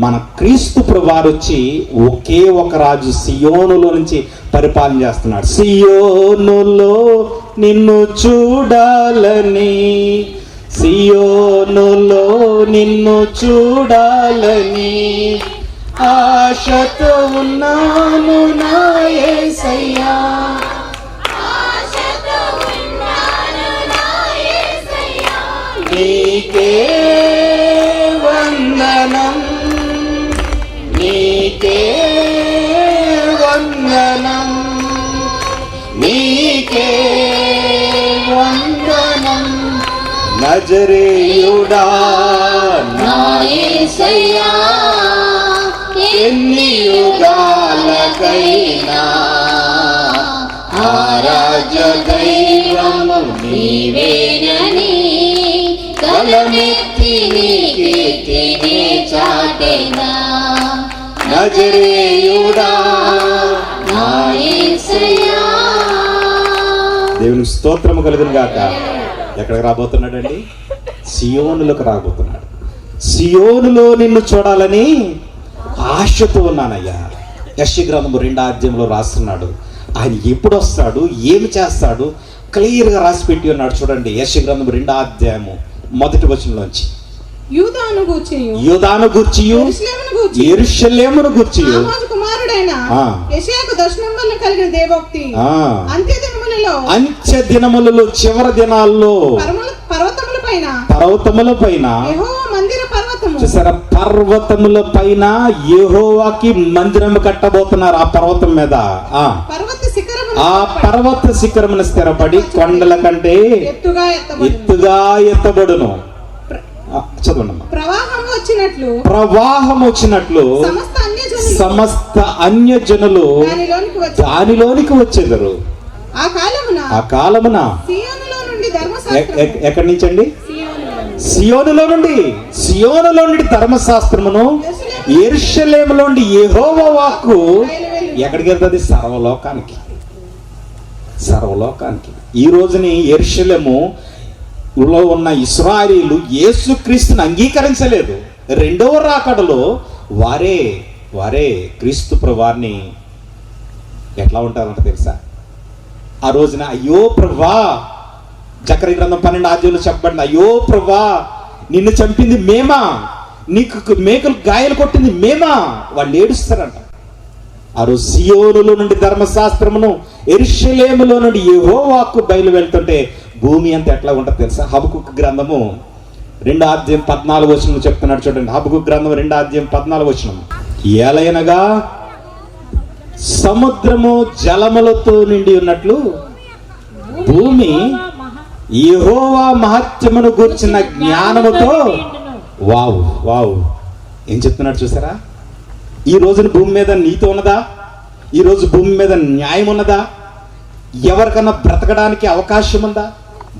మన క్రీస్తు ప్రభువారు వచ్చి ఒకే ఒక రాజు సియోనులో నుంచి పరిపాలన చేస్తున్నాడు. సియోనులో నిన్ను చూడాలని, సియోనులో నిన్ను చూడాలని ఆశతో ఉన్నాను నా యేసయ్యా, నీకే వందనం, నీకే వందనం, నీకే వందనం. నజరేయుడా నా యేసయ్యా ఎన్ని యుగాలకైనా ఆరాధ్య దైవము నీవేనని గలమెత్తి నీ కీర్తిని చాటెనా నజరేయుడా. నా యేసయ్యా. దేవునికి స్తోత్రము కలుగును గాక. ఎక్కడికి రాబోతున్నాడండి? సియోనులకు రాబోతున్నాడు. సియోనులో నిన్ను చూడాలని ఆశతో ఉన్నానయ్యా. యెషయా గ్రంథము 2వ అధ్యాయంలో రాస్తున్నాడు. ఆయన ఎప్పుడు వస్తాడు, ఏమి చేస్తాడు క్లియర్గా రాసి పెట్టి ఉన్నాడు. చూడండి, యెషయా గ్రంథము 2వ అధ్యాయము 1వ వచనంలోంచి. యూదాను గూర్చియు యెరూషలేమును గూర్చియు ఆమోజు కుమారుడైన యెషయాకు దర్శనం వల్ల కలిగిన దేవోక్తి అంత్య దినములలో చివరి దినాల్లో పర్వతముల పైన చూసారా, పర్వతముల పైన యెహోవాకి మందిరం కట్టబోతున్నారు. ఆ పర్వతం మీద ఆ పర్వత శిఖరమున స్థిరపడి కొండల కంటే ఎత్తుగా ఎత్తబడును. చదవండి. ప్రవాహం వచ్చినట్లు సమస్త అన్యజనులు దానిలోనికి వచ్చేదరు. ఆ కాలమున ఎక్కడి నుంచి అండి? సియోనులో నుండి ధర్మశాస్త్రమును, యెరూషలేములో నుండి యెహోవా వాక్కు ఎక్కడికి వెళ్తుంది? సర్వలోకానికి. ఈ రోజుని యెరూషలేము లో ఉన్న ఇశ్రాయేలీయులు యేసుక్రీస్తుని అంగీకరించలేదు. రెండవ రాకడలో వారే క్రీస్తు ప్రభువారిని ఎట్లా ఉంటారంట తెలుసా? ఆ రోజున అయ్యో ప్రభా, జకరియా గ్రంథం 12వ అధ్యాయంలో చెప్పబడింది, అయ్యో ప్రభా నిన్ను చంపింది మేమా, నీకు మేకలు గాయాలు కొట్టింది మేమా. వాళ్ళు ఏడుస్తారంట. ఆ రోజు సియోనులో నుండి ధర్మశాస్త్రమును, యెరూషలేములో నుండి యెహోవాకు బయలు వెళ్తుంటే భూమి అంతా ఎట్లా ఉంటుంది తెలుసా? హబకుకు గ్రంథము 2వ అధ్యాయం 14వ వచనం చెప్తున్నాడు. చూడండి, హబకుకు గ్రంథం 2వ అధ్యాయం 14వ వచనం. ఏలయనగా సముద్రము జలములతో నిండి ఉన్నట్లు భూమి యెహోవా మహత్యమును గూర్చిన జ్ఞానముతో వావ్ ఏం చెప్తున్నాడు చూసారా? ఈ రోజున భూమి మీద నీతి ఉన్నదా? ఈ రోజు భూమి మీద న్యాయం ఉన్నదా? ఎవరికన్నా బ్రతకడానికి అవకాశం ఉందా?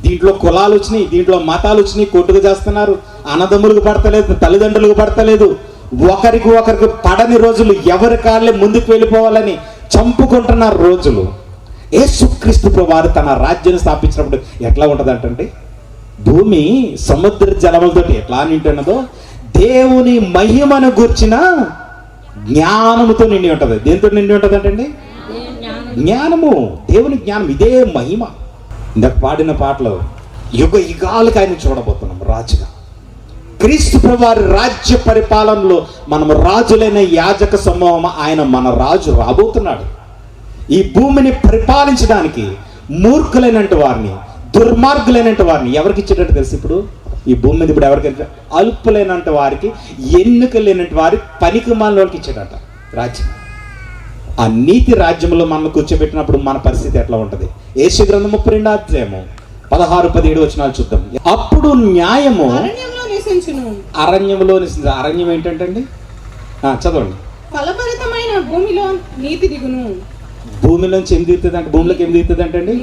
దీంట్లో కులాలు వచ్చినాయి, దీంట్లో మతాలు వచ్చినాయి, కొట్టుకు చేస్తున్నారు. అన్నదమ్ములకు పడతలేదు, తల్లిదండ్రులకు పడతలేదు. ఒకరికి పడని రోజులు, ఎవరి కాళ్ళే ముందుకు వెళ్ళిపోవాలని చంపుకుంటున్నారు రోజులు. యేసుక్రీస్తు ప్రభువారు తన రాజ్యాన్ని స్థాపించినప్పుడు ఎట్లా ఉంటుంది అంటే, భూమి సముద్ర జలములతో ఎట్లా నింటున్నదో దేవుని మహిమను గూర్చిన జ్ఞానముతో నిండి ఉంటుంది. దేంతో నిండి ఉంటుంది అంటే జ్ఞానము, దేవుని జ్ఞానం. ఇదే మహిమ. ఇందాక పాడిన పాటలో యుగాలకు ఆయన చూడబోతున్నాం రాజుగా. క్రీస్తు ప్రభువారి రాజ్య పరిపాలనలో మనం రాజులైన యాజక సమూహం, ఆయన మన రాజు రాబోతున్నాడు. ఈ భూమిని పరిపాలించడానికి మూర్ఖులైనటువంటి వారిని, దుర్మార్గులైనటువంటి వారిని ఎవరికి ఇచ్చేటట్టు తెలుసు? ఇప్పుడు ఈ భూమి మీద ఇప్పుడు ఎవరికి? అల్పులైనంత వారికి, ఎన్నిక లేనటువంటి వారి, పనికి మాలిన వాళ్ళకి ఇచ్చాడట రాజ్యం. ఆ నీతి రాజ్యంలో మనం కూర్చోబెట్టినప్పుడు మన పరిస్థితి ఎట్లా ఉంటుంది? యెషయా గ్రంథం 32వ అధ్యాయము 16-17 వచనాలు చూద్దాం. అప్పుడు న్యాయము అరణ్యంలో. అరణ్యం ఏంటంటే అండి, చదవండి. ఫలభరితమైన భూమిలో నీతి దిగును. భూమిలోంచి ఏం దిగుతుంది అంటే, భూమిలోకి ఏం దిగుతుంది అంటే అండి,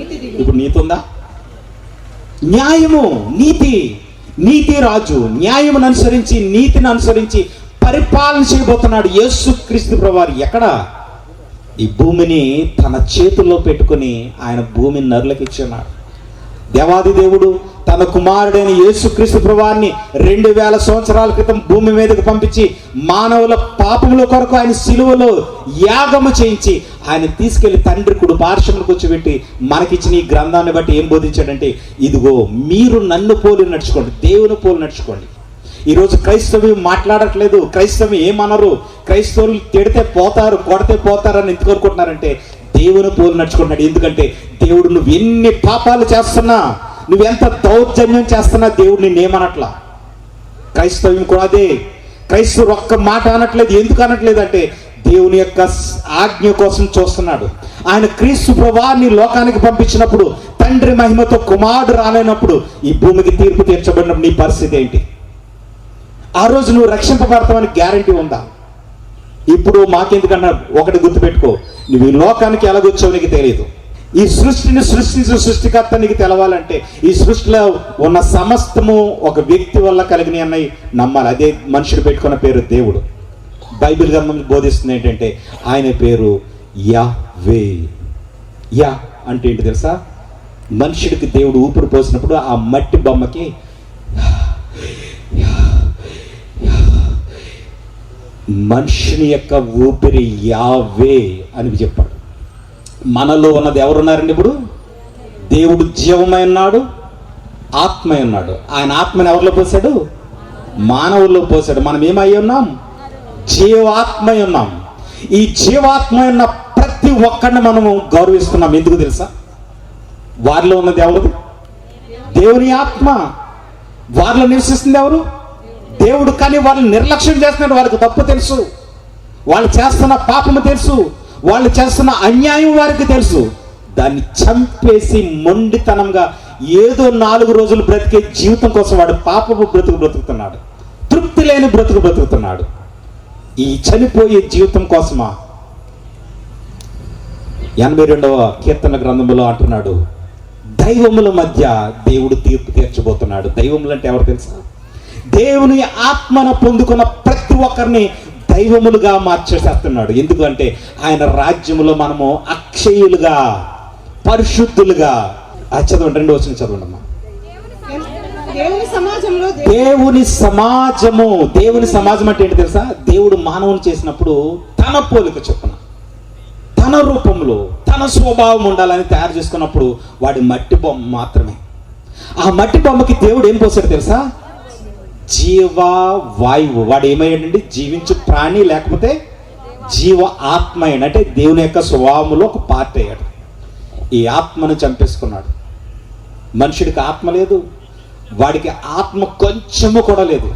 ఇప్పుడు నీతి ఉందా? న్యాయము, నీతి రాజు న్యాయమును అనుసరించి, నీతిని అనుసరించి పరిపాలన చేయబోతున్నాడు యేసుక్రీస్తు ప్రభువారు. ఎక్కడ? ఈ భూమిని తన చేతుల్లో పెట్టుకుని ఆయన భూమిని నరులకు ఇచ్చున్నాడు. దేవాది దేవుడు తన కుమారుడైన యేసుక్రీస్తు ప్రభువారిని 2000 సంవత్సరాల క్రితం భూమి మీదకు పంపించి మానవుల పాపముల కొరకు ఆయన సిలువలో యాగము చేయించి ఆయన తీసుకెళ్లి తండ్రి కుడి పార్శ్వమును కూర్చోబెట్టి మనకిచ్చిన ఈ గ్రంథాన్ని బట్టి ఏం బోధించాడంటే, ఇదిగో మీరు నన్ను పోలి నడుచుకోండి, దేవుని పోలి నడుచుకోండి. ఈరోజు క్రైస్తవ్యం మాట్లాడట్లేదు, క్రైస్తవం ఏమనరు, క్రైస్తవులు తిడితే పోతారు, కొడితే పోతారని ఎందుకు అనుకుంటున్నారంటే దేవుని పోలి నడుచుకుంటున్నాడు. ఎందుకంటే దేవుడు నువ్వు ఎన్ని పాపాలు చేస్తున్నా, నువ్వెంత దౌర్జన్యం చేస్తున్నా దేవుడు నిన్నేమనట్లా. క్రైస్తవ్యం కూడా అదే. క్రైస్తవుడు ఒక్క మాట అనట్లేదు. ఎందుకు అనట్లేదు అంటే దేవుని యొక్క ఆజ్ఞ కోసం చూస్తున్నాడు. ఆయన క్రీస్తు ప్రభువాన్ని లోకానికి పంపించినప్పుడు తండ్రి మహిమతో కుమారుడు రాలేనప్పుడు ఈ భూమికి తీర్పు తీర్చబడినప్పుడు నీ పరిస్థితి ఏంటి? ఆ రోజు నువ్వు రక్షింపబడతావని గ్యారంటీ ఉందా? ఇప్పుడు మాకెందుకన్నా ఒకటి గుర్తుపెట్టుకో, నువ్వు ఈ లోకానికి ఎలాగొచ్చావు నీకు తెలియదు. ఈ సృష్టిని సృష్టించిన సృష్టికర్త నీకు తెలవాలంటే ఈ సృష్టిలో ఉన్న సమస్తము ఒక వ్యక్తి వల్ల కలిగిన అన్నవి నమ్మాలి. అదే మనుషుడు పెట్టుకున్న పేరు దేవుడు. బైబిల్ గ్రంథం బోధిస్తుంది ఏంటంటే ఆయన పేరు యావే. యా అంటే ఏంటి తెలుసా? మనుషుడికి దేవుడు ఊపిరి పోసినప్పుడు ఆ మట్టి బొమ్మకి మనుషుని యొక్క ఊపిరి యావే అని చెప్పాడు. మనలో ఉన్నది ఎవరున్నారండి? ఇప్పుడు దేవుడు జీవమై ఉన్నాడు, ఆత్మై ఉన్నాడు. ఆయన ఆత్మని ఎవరిలో పోసాడు? మానవుల్లో పోసాడు. మనం ఏమై ఉన్నాం? జీవాత్మై ఉన్నాం. ఈ జీవాత్మ ఉన్న ప్రతి ఒక్కరిని మనము గౌరవిస్తున్నాం. ఎందుకు తెలుసా? వారిలో ఉన్నది ఎవరు? దేవుని ఆత్మ. వారిలో నివసిస్తుంది ఎవరు? దేవుడు. కానీ వాళ్ళు నిర్లక్ష్యం చేస్తున్నారు. వాళ్ళకి తప్పు తెలుసు, వాళ్ళు చేస్తున్న పాపము తెలుసు, వాళ్ళు చేస్తున్న అన్యాయం వారికి తెలుసు. దాన్ని చంపేసి మొండితనంగా ఏదో 4 రోజులు బ్రతికే జీవితం కోసం వాడు పాపపు బ్రతుకుతున్నాడు, తృప్తి లేని బ్రతుకుతున్నాడు. ఈ చనిపోయే జీవితం కోసమా? 82వ కీర్తన గ్రంథంలో అంటున్నాడు, దైవముల మధ్య దేవుడు తీర్పు తీర్చబోతున్నాడు. దైవములు అంటే ఎవరు తెలుసా? దేవుని ఆత్మను పొందుకున్న ప్రతి ఒక్కరిని దైవములుగా మార్చేసేస్తున్నాడు. ఎందుకంటే ఆయన రాజ్యములో మనము అక్షయులుగా, పరిశుద్ధులుగా. చదవండి, 2వ వచనం చదవండి అమ్మా. దేవుని సమాజము. దేవుని సమాజం అంటే ఏంటి తెలుసా? దేవుడు మానవుని చేసినప్పుడు తన పోలిక చొప్పున, తన రూపంలో, తన స్వభావం ఉండాలని తయారు చేసుకున్నప్పుడు వాడి మట్టి బొమ్మ మాత్రమే. ఆ మట్టి బొమ్మకి దేవుడు ఏం పోసాడు తెలుసా? జీవ వాయువు. వాడు ఏమయ్యాడండి? జీవించు ప్రాణి, లేకపోతే జీవ ఆత్మ అయ్యాడు. అంటే దేవుని యొక్క స్వభావంలో ఒక పార్ట్ అయ్యాడు. ఈ ఆత్మను చంపేసుకున్నాడు. మనుషుడికి ఆత్మ లేదు, వాడికి ఆత్మ కొంచెము కూడా లేదు.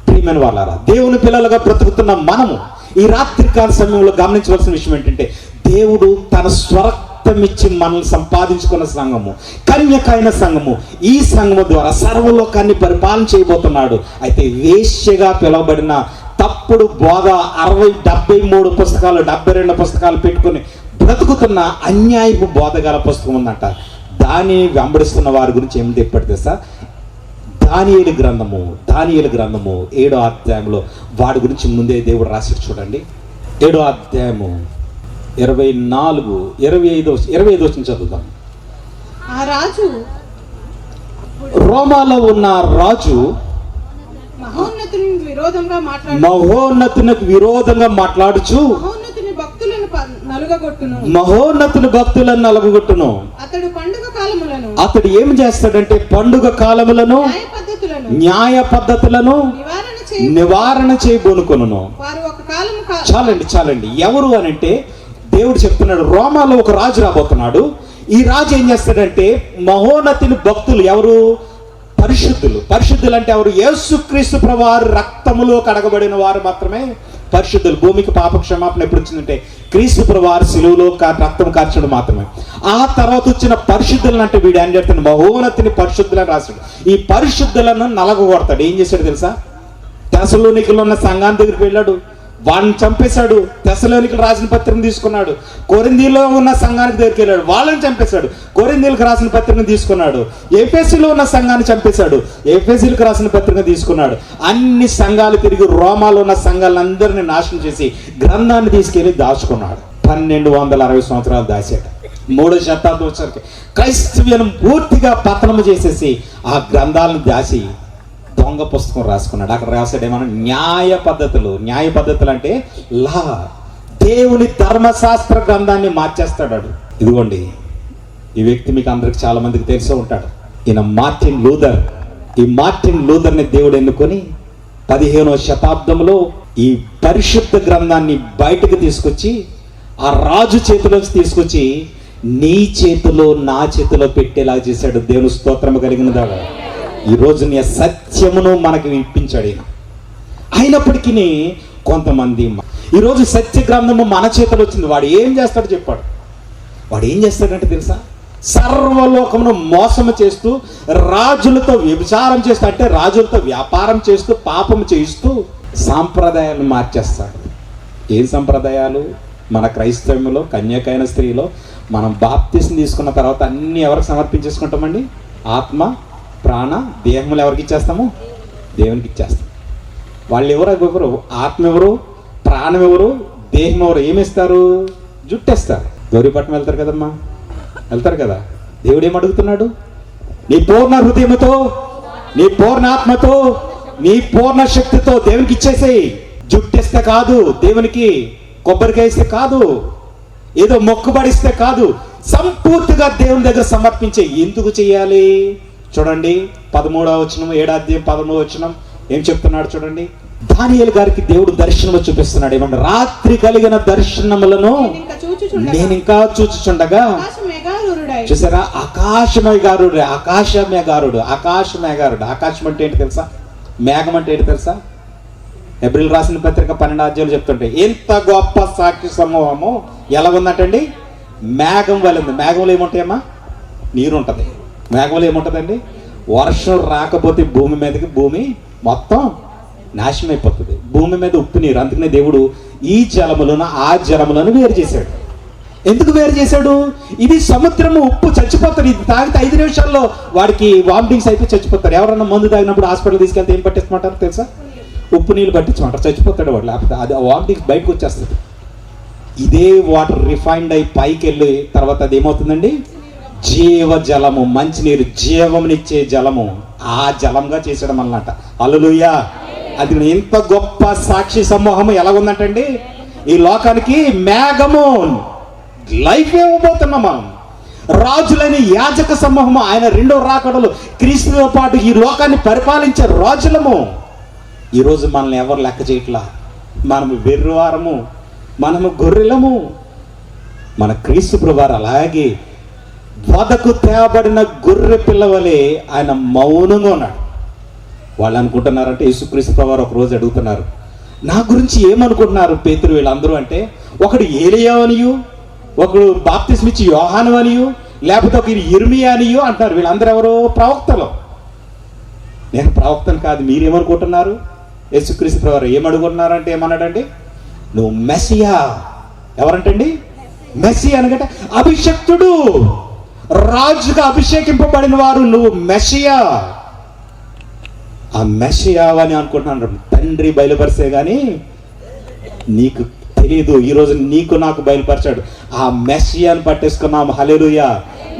ప్రియమైన వాళ్ళారా, దేవుని పిల్లలుగా బ్రతుకుతున్న మనము ఈ రాత్రికాల సమయంలో గమనించవలసిన విషయం ఏంటంటే దేవుడు తన స్వరక్తం ఇచ్చి మనల్ని సంపాదించుకున్న సంఘము, కన్యకైన సంఘము. ఈ సంఘము ద్వారా సర్వలోకాన్ని పరిపాలన చేయబోతున్నాడు. అయితే వేశ్యగా పిలువబడిన తప్పుడు బోధ 73 పుస్తకాలు, 72 పుస్తకాలు పెట్టుకుని బ్రతుకుతున్న అన్యాయపు బోధగాల పుస్తకం ఉందంట. దాన్ని వెంబడిస్తున్న వారి గురించి ఏమి చెప్పాడు తెలుసా? దానియేలు గ్రంథము 7వ అధ్యాయంలో వాడి గురించి ముందే దేవుడు రాసి చూడండి. 7వ అధ్యాయము 24, 25 వచ్చిన చదువుదాం. ఆ రాజు, రోమాలో ఉన్న రాజు మహోన్నతునికి విరోధంగా మాట్లాడుచు మహోన్నతుని భక్తులను నలుగగొట్టును. అతడు ఏం చేస్తాడంటే పండుగ కాలములను, న్యాయ పద్ధతులను నివారణ చేయబోనుకొనును. చాలండి. ఎవరు అనంటే దేవుడు చెప్తున్నాడు, రోమాలో ఒక రాజు రాబోతున్నాడు. ఈ రాజు ఏం చేస్తాడంటే మహోన్నతుని భక్తులు. ఎవరు? పరిశుద్ధులు అంటే ఎవరు? యేసుక్రీస్తు ప్రభువారి రక్తములో కడగబడిన వారు మాత్రమే పరిశుద్ధులు. భూమికి పాప క్షమాపణ ఎప్పుడు వచ్చిందంటే క్రీస్తు ప్రభువారు శిలువలో రక్తం కార్చడం మాత్రమే. ఆ తర్వాత వచ్చిన పరిశుద్ధులను అంటే వీడు ఏం చేస్తాడు? మహోన్నతిని పరిశుద్ధులను రాశాడు. ఈ పరిశుద్ధులను నలగొడతాడు. ఏం చేశాడు తెలుసా? తెసలోనికలో ఉన్న సంఘాన్ని దగ్గరికి వెళ్ళాడు, వాళ్ళని చంపేశాడు. తెసలోనికలు రాసిన పత్రికను తీసుకున్నాడు. కొరింథీలో ఉన్న సంఘానికి దగ్గరికి వెళ్ళాడు, వాళ్ళని చంపేశాడు. కొరింథీలకు రాసిన పత్రికను తీసుకున్నాడు. ఎఫెసీలో ఉన్న సంఘాన్ని చంపేశాడు. ఎఫెసీలకు రాసిన పత్రికను తీసుకున్నాడు. అన్ని సంఘాలు తిరిగి రోమాలో ఉన్న సంఘాలందరినీ నాశనం చేసి గ్రంథాన్ని తీసుకెళ్లి దాచుకున్నాడు. 1260 సంవత్సరాలు దాచాడు. 3వ శతాబ్దం వచ్చరికి క్రైస్తవ్యం పూర్తిగా పతనము చేసేసి ఆ గ్రంథాలను దాచి దొంగ పుస్తకం రాసుకున్నాడు. అక్కడ రాశాడు ఏమన్నా? న్యాయ పద్ధతులు అంటే లా, దేవుని ధర్మశాస్త్ర గ్రంథాన్ని మార్చేస్తాడు. ఇదిగోండి, ఈ వ్యక్తి మీకు అందరికి చాలా మందికి తెలిసే ఉంటాడు. ఈయన మార్టిన్ లూథర్. ఈ మార్టిన్ లూథర్ని దేవుడు ఎన్నుకొని 15వ శతాబ్దంలో ఈ పరిశుద్ధ గ్రంథాన్ని బయటకు తీసుకొచ్చి ఆ రాజు చేతిలోకి తీసుకొచ్చి నీ చేతిలో నా చేతిలో పెట్టేలా చేశాడు. దేవుని స్తోత్రము కలిగినదా. ఈ రోజు నీ సత్యమును మనకి ఇప్పించాడు. అయినప్పటికీ కొంతమంది ఈరోజు సత్య గ్రంథము మన చేతిలో వచ్చింది. వాడు ఏం చేస్తాడో చెప్పాడు. వాడు ఏం చేస్తాడంటే తెలుసా? సర్వలోకమును మోసము చేస్తూ, రాజులతో వ్యభిచారం చేస్తూ, అంటే రాజులతో వ్యాపారం చేస్తూ, పాపము చేయిస్తూ సాంప్రదాయాలను మార్చేస్తాడు. ఏం సంప్రదాయాలు? మన క్రైస్తవంలో కన్యకైన స్త్రీలో మనం బాప్తిస్మం తీసుకున్న తర్వాత అన్నీ ఎవరికి సమర్పించేసుకుంటామండి? ఆత్మ, ప్రాణ, దేహములు ఎవరికి ఇచ్చేస్తాము? దేవునికి ఇచ్చేస్తాం. వాళ్ళు ఎవరు? ఆత్మ ఎవరు, ప్రాణం ఎవరు, దేహం ఎవరు? ఏమిస్తారు? జుట్టేస్తారు. గౌరీపట్నం వెళ్తారు కదమ్మా, వెళ్తారు కదా. దేవుడు ఏమడుగుతున్నాడు? నీ పూర్ణ హృదయముతో, నీ పూర్ణ ఆత్మతో, నీ పూర్ణ శక్తితో దేవునికి ఇచ్చేసేయి. జుట్టేస్తే కాదు, దేవునికి కొబ్బరికాయ ఇస్తే కాదు, ఏదో మొక్కుబడిస్తే కాదు, సంపూర్తిగా దేవుని దగ్గర సమర్పించే. ఎందుకు చేయాలి? చూడండి 13వ వచనం, 7వ అధ్యాయం 13వ వచనం ఏం చెప్తున్నాడు చూడండి. దానియేలు గారికి దేవుడు దర్శనము చూపిస్తున్నాడు. ఏమన్నా? రాత్రి కలిగిన దర్శనములను నేను ఇంకా చూచుచుండగా. చూసారా? ఆకాశమేఘారుడు. ఆకాశం అంటే ఏంటి తెలుసా? మేఘం అంటే ఏంటి తెలుసా? ఏప్రిల్ రాసిన పత్రిక 12వ అధ్యాయం చెప్తుంటే ఎంత గొప్ప సాక్షి సమూహము ఎలా ఉందంటండి? మేఘం వల్ల ఉంది. మేఘంలో ఏముంటాయమ్మా? నీరు ఉంటుంది. మేఘంలో ఏముంటుందండి? వర్షం రాకపోతే భూమి మీదకి భూమి మొత్తం నాశనం అయిపోతుంది. భూమి మీద ఉప్పు నీరు. అందుకనే దేవుడు ఈ జలములను ఆ జలములను వేరు చేశాడు. ఎందుకు వేరు చేశాడు? ఇది సముద్రము, ఉప్పు చచ్చిపోతారు. ఇది తాగితే 5 నిమిషాల్లో వాడికి వామిటింగ్స్ అయితే చచ్చిపోతారు. ఎవరన్నా మందు తాగినప్పుడు హాస్పిటల్ తీసుకెళ్తే ఏం పట్టించమంటారు తెలుసా? ఉప్పు నీళ్ళు పట్టించమంటారు. చచ్చిపోతాడు వాడు. లేకపోతే అది వామిటింగ్స్ బయటకు వచ్చేస్తుంది. ఇదే వాటర్ రిఫైండ్ అయి పైకి వెళ్ళి తర్వాత అది ఏమవుతుందండి? జీవ జలము, మంచినీరు, జీవమునిచ్చే జలము. ఆ జలంగా చేసడం అన్నమాట. హల్లెలూయా. అది ఎంత గొప్ప సాక్షి సమూహము ఎలా ఉందంటండి? ఈ లోకానికి మేఘము, లైఫ్ ఇవ్వబోతున్నాం మనం. రాజులని యాజక సమూహము, ఆయన 2వ రాకడలు క్రీస్తుతో పాటు ఈ లోకాన్ని పరిపాలించే రాజులము. ఈరోజు మనల్ని ఎవరు లెక్క చేయట్లా. మనము వెర్రివారము, మనము గొర్రెలము. మన క్రీస్తు ప్రభువారు అలాగే వధకు తేబడిన గొర్రె పిల్లవలే ఆయన మౌనంగా ఉన్నాడు. వాళ్ళు అనుకుంటున్నారంటే, యేసుక్రీస్తు ప్రభువారు ఒక రోజు అడుగుతున్నారు, నా గురించి ఏమనుకుంటున్నారు పేతురు వీళ్ళందరూ అంటే? ఒకడు ఏలియా అనియు, ఒకడు బాప్తిస్మం ఇచ్చి యోహాను అనియు, లేకపోతే ఒక యిర్మియా అనియు అంటారు. వీళ్ళందరూ ఎవరో ప్రవక్తలు. నేను ప్రవక్తను కాదు. మీరేమనుకుంటున్నారు? యేసుక్రీస్తు ప్రభువారు ఏమడుగుతున్నారంటే ఏమన్నాడండి? నువ్వు మెస్సియా. ఎవరంటండి? మెస్సియా అనగంటే అభిషక్తుడు, రాజుగా అభిషేకింపబడిన వారు. నువ్వు మెస్సియా. ఆ మెస్సియా అని అనుకుంటున్నాను. తండ్రి బయలుపరిస్తే గాని నీకు తెలియదు. ఈరోజు నీకు నాకు బయలుపరిచాడు. ఆ మెస్సియాను పట్టేసుకున్నాం. హల్లెలూయా.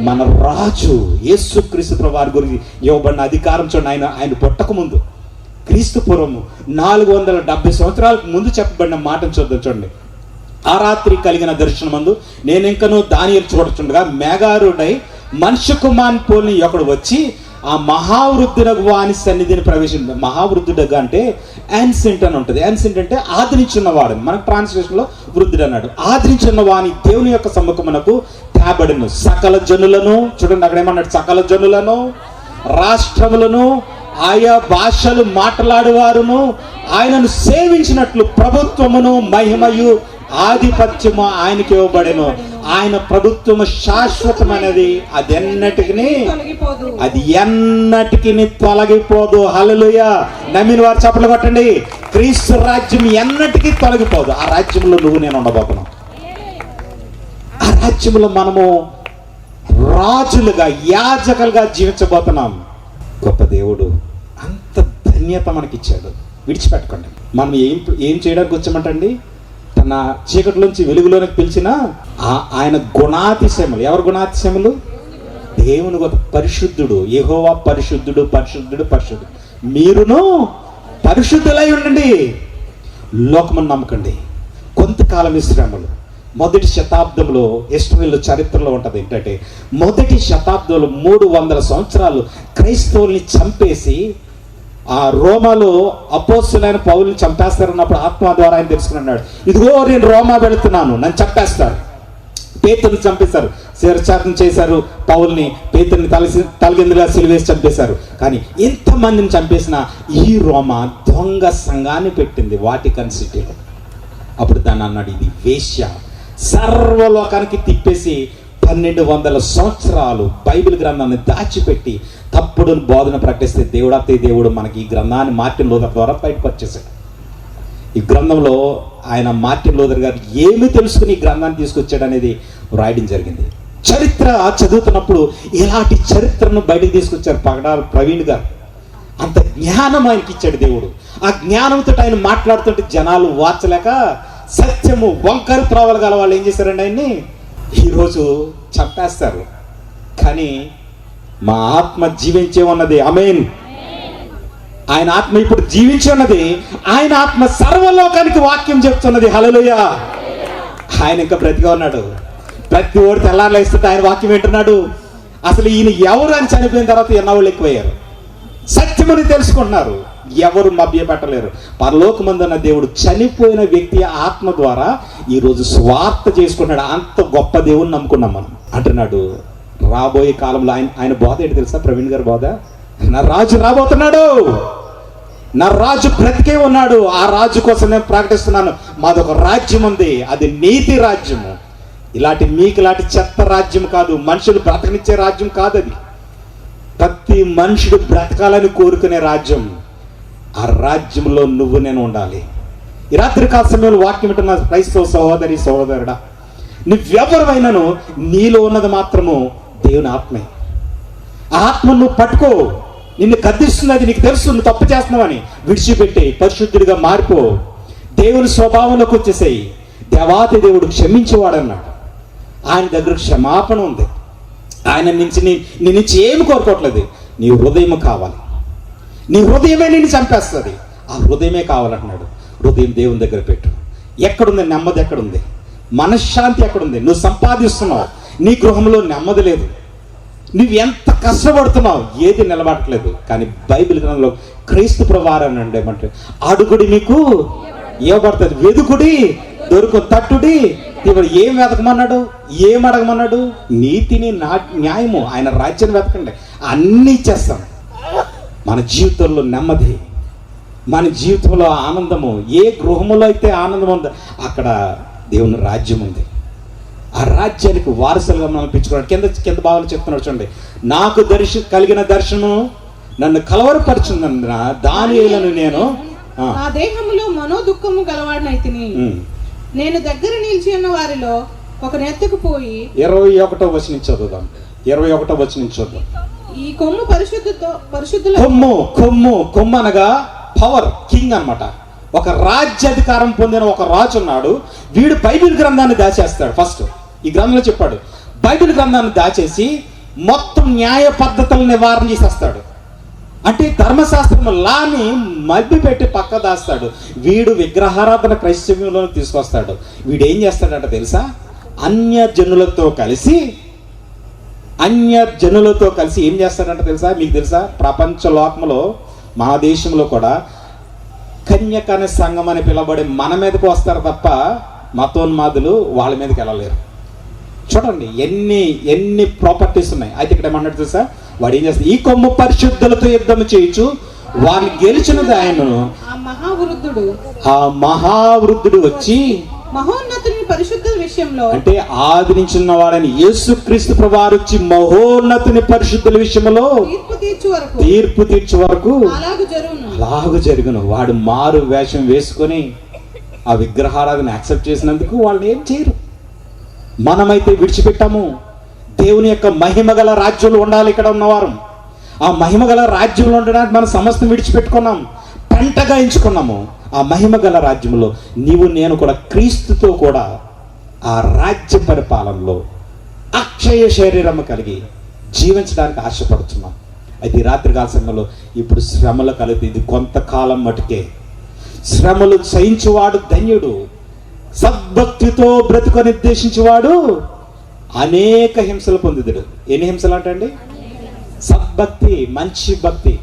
మన రాజు యేసుక్రీస్తు ప్రభువారి గురించి ఇవ్వబడిన అధికారం చూడండి. ఆయన పుట్టక ముందు, క్రీస్తు పూర్వము 470 సంవత్సరాలకు ముందు చెప్పబడిన మాటను చూడండి. ఆ రాత్రి కలిగిన దర్శనమందు నేను ఇంకను దానియేలు చూడచుండగా మేఘారుడై మనుష్య కుమారుని పోలిన ఒకడు వచ్చి ఆ మహావృద్ధుడగు వాని సన్నిధిని ప్రవేశించాడు. మహావృద్ధుడగా అంటే యాన్సెంట్ అని ఉంటుంది. యాన్సెంట్ అంటే ఆదరించున్నవాడు. మనకు ట్రాన్స్లేషన్లో వృద్ధుడు అన్నాడు. ఆదరించున్న వాని దేవుని యొక్క సమ్ముఖమునకు తేబడిను సకల జనులను. చూడండి అక్కడ ఏమన్నాడు? సకల జనులను, రాష్ట్రములను, ఆయా భాషలు మాట్లాడేవారును ఆయనను సేవించినట్లు ప్రభుత్వమును, మహిమయు, ఆధిపత్యము ఆయనకి ఇవ్వబడెను. ఆయన ప్రభుత్వము శాశ్వతమైనది. అది ఎన్నటికి తొలగిపోదు. హల్లెలూయా. నమ్మిన వారు చప్పట్లు కొట్టండి. క్రీస్తు రాజ్యం ఎన్నటికీ తొలగిపోదు. ఆ రాజ్యంలో నువ్వు నేను ఉండబోతున్నాం. ఆ రాజ్యంలో మనము రాజులుగా, యాజకులుగా జీవించబోతున్నాం. గొప్ప దేవుడు అంత ధన్యత మనకిచ్చాడు. విడిచిపెట్టకండి. మనం ఏం చేయడానికి వచ్చామంటండి? తన చీకటిలోంచి వెలుగులోనికి పిలిచిన ఆయన గుణాతిశయములు. ఎవరు గుణాతిశయములు? దేవుని గొప్ప పరిశుద్ధుడు. యెహోవా పరిశుద్ధుడు, పరిశుద్ధుడు, పరిశుద్ధుడు. మీరును పరిశుద్ధులై ఉండండి. లోకమును నమ్మకండి. కొంతకాలం శ్రమలు. మొదటి శతాబ్దంలో ఇశ్రాయేలు చరిత్రలో ఉంటుంది ఏంటంటే, మొదటి శతాబ్దంలో 300 సంవత్సరాలు క్రైస్తవుల్ని చంపేసి ఆ రోమాలో అపోస్తులైన పౌలుని చంపేస్తారన్నప్పుడు ఆత్మ ద్వారా ఆయన తెలుసుకున్నాడు, ఇదిగో నేను రోమా వెళుతున్నాను, నన్ను చంపేస్తారు. పేతురుని చంపేశారు, శిరఛాదనం చేశారు. పౌల్ని, పేతురుని తలకిందుగా సిలువేసి చంపేశారు. కానీ ఇంతమందిని చంపేసిన ఈ రోమా దొంగ సంఘాన్ని పెట్టింది వాటికన్ సిటీలో. అప్పుడు దాన్ని అన్నాడు, ఇది వేశ్య. సర్వలోకానికి తిప్పేసి 1200 సంవత్సరాలు బైబిల్ గ్రంథాన్ని దాచిపెట్టి తప్పుడు బోధన ప్రకటిస్తే దేవుడు మనకి ఈ గ్రంథాన్ని మార్టిన్ లూథర్ ద్వారా బయటకు వచ్చేసాడు. ఈ గ్రంథంలో ఆయన మార్టిన్ లూథర్ గారు ఏమి తెలుసుకుని ఈ గ్రంథాన్ని తీసుకొచ్చాడు అనేది రాయడం జరిగింది. చరిత్ర చదువుతున్నప్పుడు ఇలాంటి చరిత్రను బయటకు తీసుకొచ్చారు పగడాల ప్రవీణ్ గారు. అంత జ్ఞానం ఆయనకి ఇచ్చాడు దేవుడు. ఆ జ్ఞానంతో ఆయన మాట్లాడుతుంటే జనాలు వార్చలేక సత్యము వంకర త్రోవలు గల వాళ్ళు ఏం చేశారండి, ఆయన్ని ఈరోజు చంపేస్తారు. కానీ మా ఆత్మ జీవించే ఉన్నది, ఆమేన్. ఆయన ఆత్మ ఇప్పుడు జీవించి ఉన్నది. ఆయన ఆత్మ సర్వలోకానికి వాక్యం చెప్తున్నది, హల్లెలూయా. ఆయన ఇంకా బ్రతిగా ఉన్నాడు. ప్రతి ఓడి తెల్లారులు ఇస్తుంటే ఆయన వాక్యం వింటున్నాడు. అసలు ఈయన ఎవరు అని చనిపోయిన తర్వాత ఎన్నవాళ్ళు ఎక్కువయ్యారు. సత్యమని తెలుసుకుంటున్నారు, ఎవరు మభ్యపెట్టలేరు. పరలోకమందున్న దేవుడు చనిపోయిన వ్యక్తి ఆత్మ ద్వారా ఈరోజు స్వార్థ చేసుకుంటున్నాడు. అంత గొప్ప దేవుని నమ్ముకున్నాం మనం అంటున్నాడు. రాబోయే కాలంలో ఆయన బోధ ఏంటి తెలుసా, ప్రవీణ్ గారి బోధ? నా రాజు రాబోతున్నాడు, నా రాజు బ్రతికే ఉన్నాడు. ఆ రాజు కోసం నేను ప్రకటిస్తున్నాను. మాదొక రాజ్యం ఉంది, అది నీతి రాజ్యము. మీకు ఇలాంటి చెత్త రాజ్యం కాదు, మనుషులు బ్రతకనిచ్చే రాజ్యం కాదు. అది ప్రతి మనుషుడు బ్రతకాలని కోరుకునే రాజ్యం. ఆ రాజ్యంలో నువ్వు నేను ఉండాలి. ఈ రాత్రి కాల సమయంలో వాక్యం వింటున్న క్రైస్తవ సహోదరి సహోదరుడా, నువ్వెవరివైనాను నీలో ఉన్నది మాత్రము దేవుని ఆత్మే. ఆ ఆత్మను నువ్వు పట్టుకో. నిన్ను గద్దిస్తున్నది నీకు తెలుసు, నువ్వు తప్పు చేస్తున్నావని విడిచిపెట్టి పరిశుద్ధుడిగా మారిపో. దేవుని స్వభావంలోకి వచ్చేసేయి. దేవాతి దేవుడు క్షమించేవాడన్నాడు. ఆయన దగ్గర క్షమాపణ ఉంది. ఆయన నుంచి నీ నుంచి ఏమి కోరుకోవట్లేదు, నీ హృదయం కావాలి. నీ హృదయమే నిన్ను చంపేస్తుంది. ఆ హృదయమే కావాలంటున్నాడు. హృదయం దేవుని దగ్గర పెట్టు. ఎక్కడుంది నెమ్మది? ఎక్కడుంది మనశ్శాంతి? ఎక్కడుంది? నువ్వు సంపాదిస్తున్నావు, నీ గృహంలో నెమ్మది లేదు. నువ్వు ఎంత కష్టపడుతున్నావు, ఏది నిలబడట్లేదు. కానీ బైబిల్ గ్రంథంలో క్రీస్తు ప్రభువారు అంటే ఏమంటే, అడుగుడి మీకు ఇవ్వబడుతుంది, వెదుకుడి దొరుకు, తట్టుడి. ఇప్పుడు ఏం వెతకమన్నాడు, ఏం అడగమన్నాడు? నీతిని, న్యాయము, ఆయన రాజ్యాన్ని వెతకండి, అన్నీ ఇచ్చేస్తాం. మన జీవితంలో నెమ్మది, మన జీవితంలో ఆనందము. ఏ గృహములో అయితే ఆనందం ఉందో అక్కడ దేవుని రాజ్యం ఉంది. ఆ రాజ్యానికి వారసులుగా మనం పెంచుకోవడానికి కింద భావాలు చెప్తున్నాడు చూడండి. నాకు కలిగిన దర్శనం నన్ను కలవరపరిచిందన్న దానియేలును నేను ఆ దేహములో మనోదుఃఖము గలవాడినైతిని. నేను దగ్గర నిలిచి ఉన్న వారిలో ఒక నెత్తుకు పోయి 21వ వచనం చదువుదాం. 21వ వచనం చూద్దాం. ఈ కొమ్ము పరిశుద్ధుల కొమ్ము అనగా పవర్, కింగ్ అన్నమాట. ఒక రాజ్యాధికారం పొందిన ఒక రాజు ఉన్నాడు. వీడు బైబిల్ గ్రంథాన్ని దాచేస్తాడు. ఫస్ట్ ఈ గ్రంథంలో చెప్పాడు, బైబిల్ గ్రంథాన్ని దాచేసి మొత్తం న్యాయ పద్ధతులను నివారణ చేసేస్తాడు. అంటే ధర్మశాస్త్రం లాని మభ్య పెట్టి పక్క దాస్తాడు. వీడు విగ్రహారాధన క్రైస్తవ్యంలో తీసుకొస్తాడు. వీడు ఏం చేస్తాడంట తెలుసా? అన్య జనులతో కలిసి ఏం చేస్తాడంట తెలుసా? మీకు తెలుసా? ప్రపంచ లోకంలో మన దేశంలో కూడా కన్యకన సంఘం అని పిలవబడి మన మీదకి వస్తారు తప్ప మతోన్మాదులు వాళ్ళ మీదకి వెళ్ళలేరు. చూడండి ఎన్ని ప్రాపర్టీస్ ఉన్నాయి. అయితే ఇక్కడ ఏమన్నాడు తెలుసా? వాడు ఏం చేస్తాడు? ఈ కొమ్ము పరిశుద్ధులతో యుద్ధం చేయొచ్చు, వారిని గెలిచినది ఆయనను. ఆ మహావృద్ధుడు వచ్చి మహోన్నతుని పరిశుద్ధుల విషయంలో, అంటే ఆది నుంచి ఉన్నవాడని యేసుక్రీస్తు ప్రభువారు వచ్చి మహోన్నతుని పరిశుద్ధుల విషయంలో తీర్పు తీర్చు వరకు అలాగు జరుగును. వాడు మారు వేషం వేసుకొని ఆ విగ్రహారాధన యాక్సెప్ట్ చేసినందుకు వాళ్ళని ఏం చేయరు. మనమైతే విడిచిపెట్టాము. దేవుని యొక్క మహిమగల రాజ్యంలో ఉండాలి ఇక్కడ ఉన్నవారు. ఆ మహిమగల రాజ్యంలో ఉండడానికి మనం సమస్తం విడిచిపెట్టుకున్నాం, పెంటగా ఎంచుకున్నాము. ఆ మహిమగల రాజ్యంలో నీవు నేను కూడా క్రీస్తుతో కూడా ఆ రాజ్య పరిపాలనలో అక్షయ శరీరం కలిగి జీవించడానికి ఆశపడుతున్నాం. అయితే ఈ రాత్రికాల సమయంలో ఇప్పుడు శ్రమలు కలిగి, ఇది కొంతకాలం మటుకే. శ్రమలు సహించువాడు ధన్యుడు, సద్భక్తితో బ్రతుకు నిర్దేశించేవాడు అనేక హింసలు పొందుతాడు. ఎన్ని హింసలు అంటండి? సద్భక్తి, మంచి భక్తి.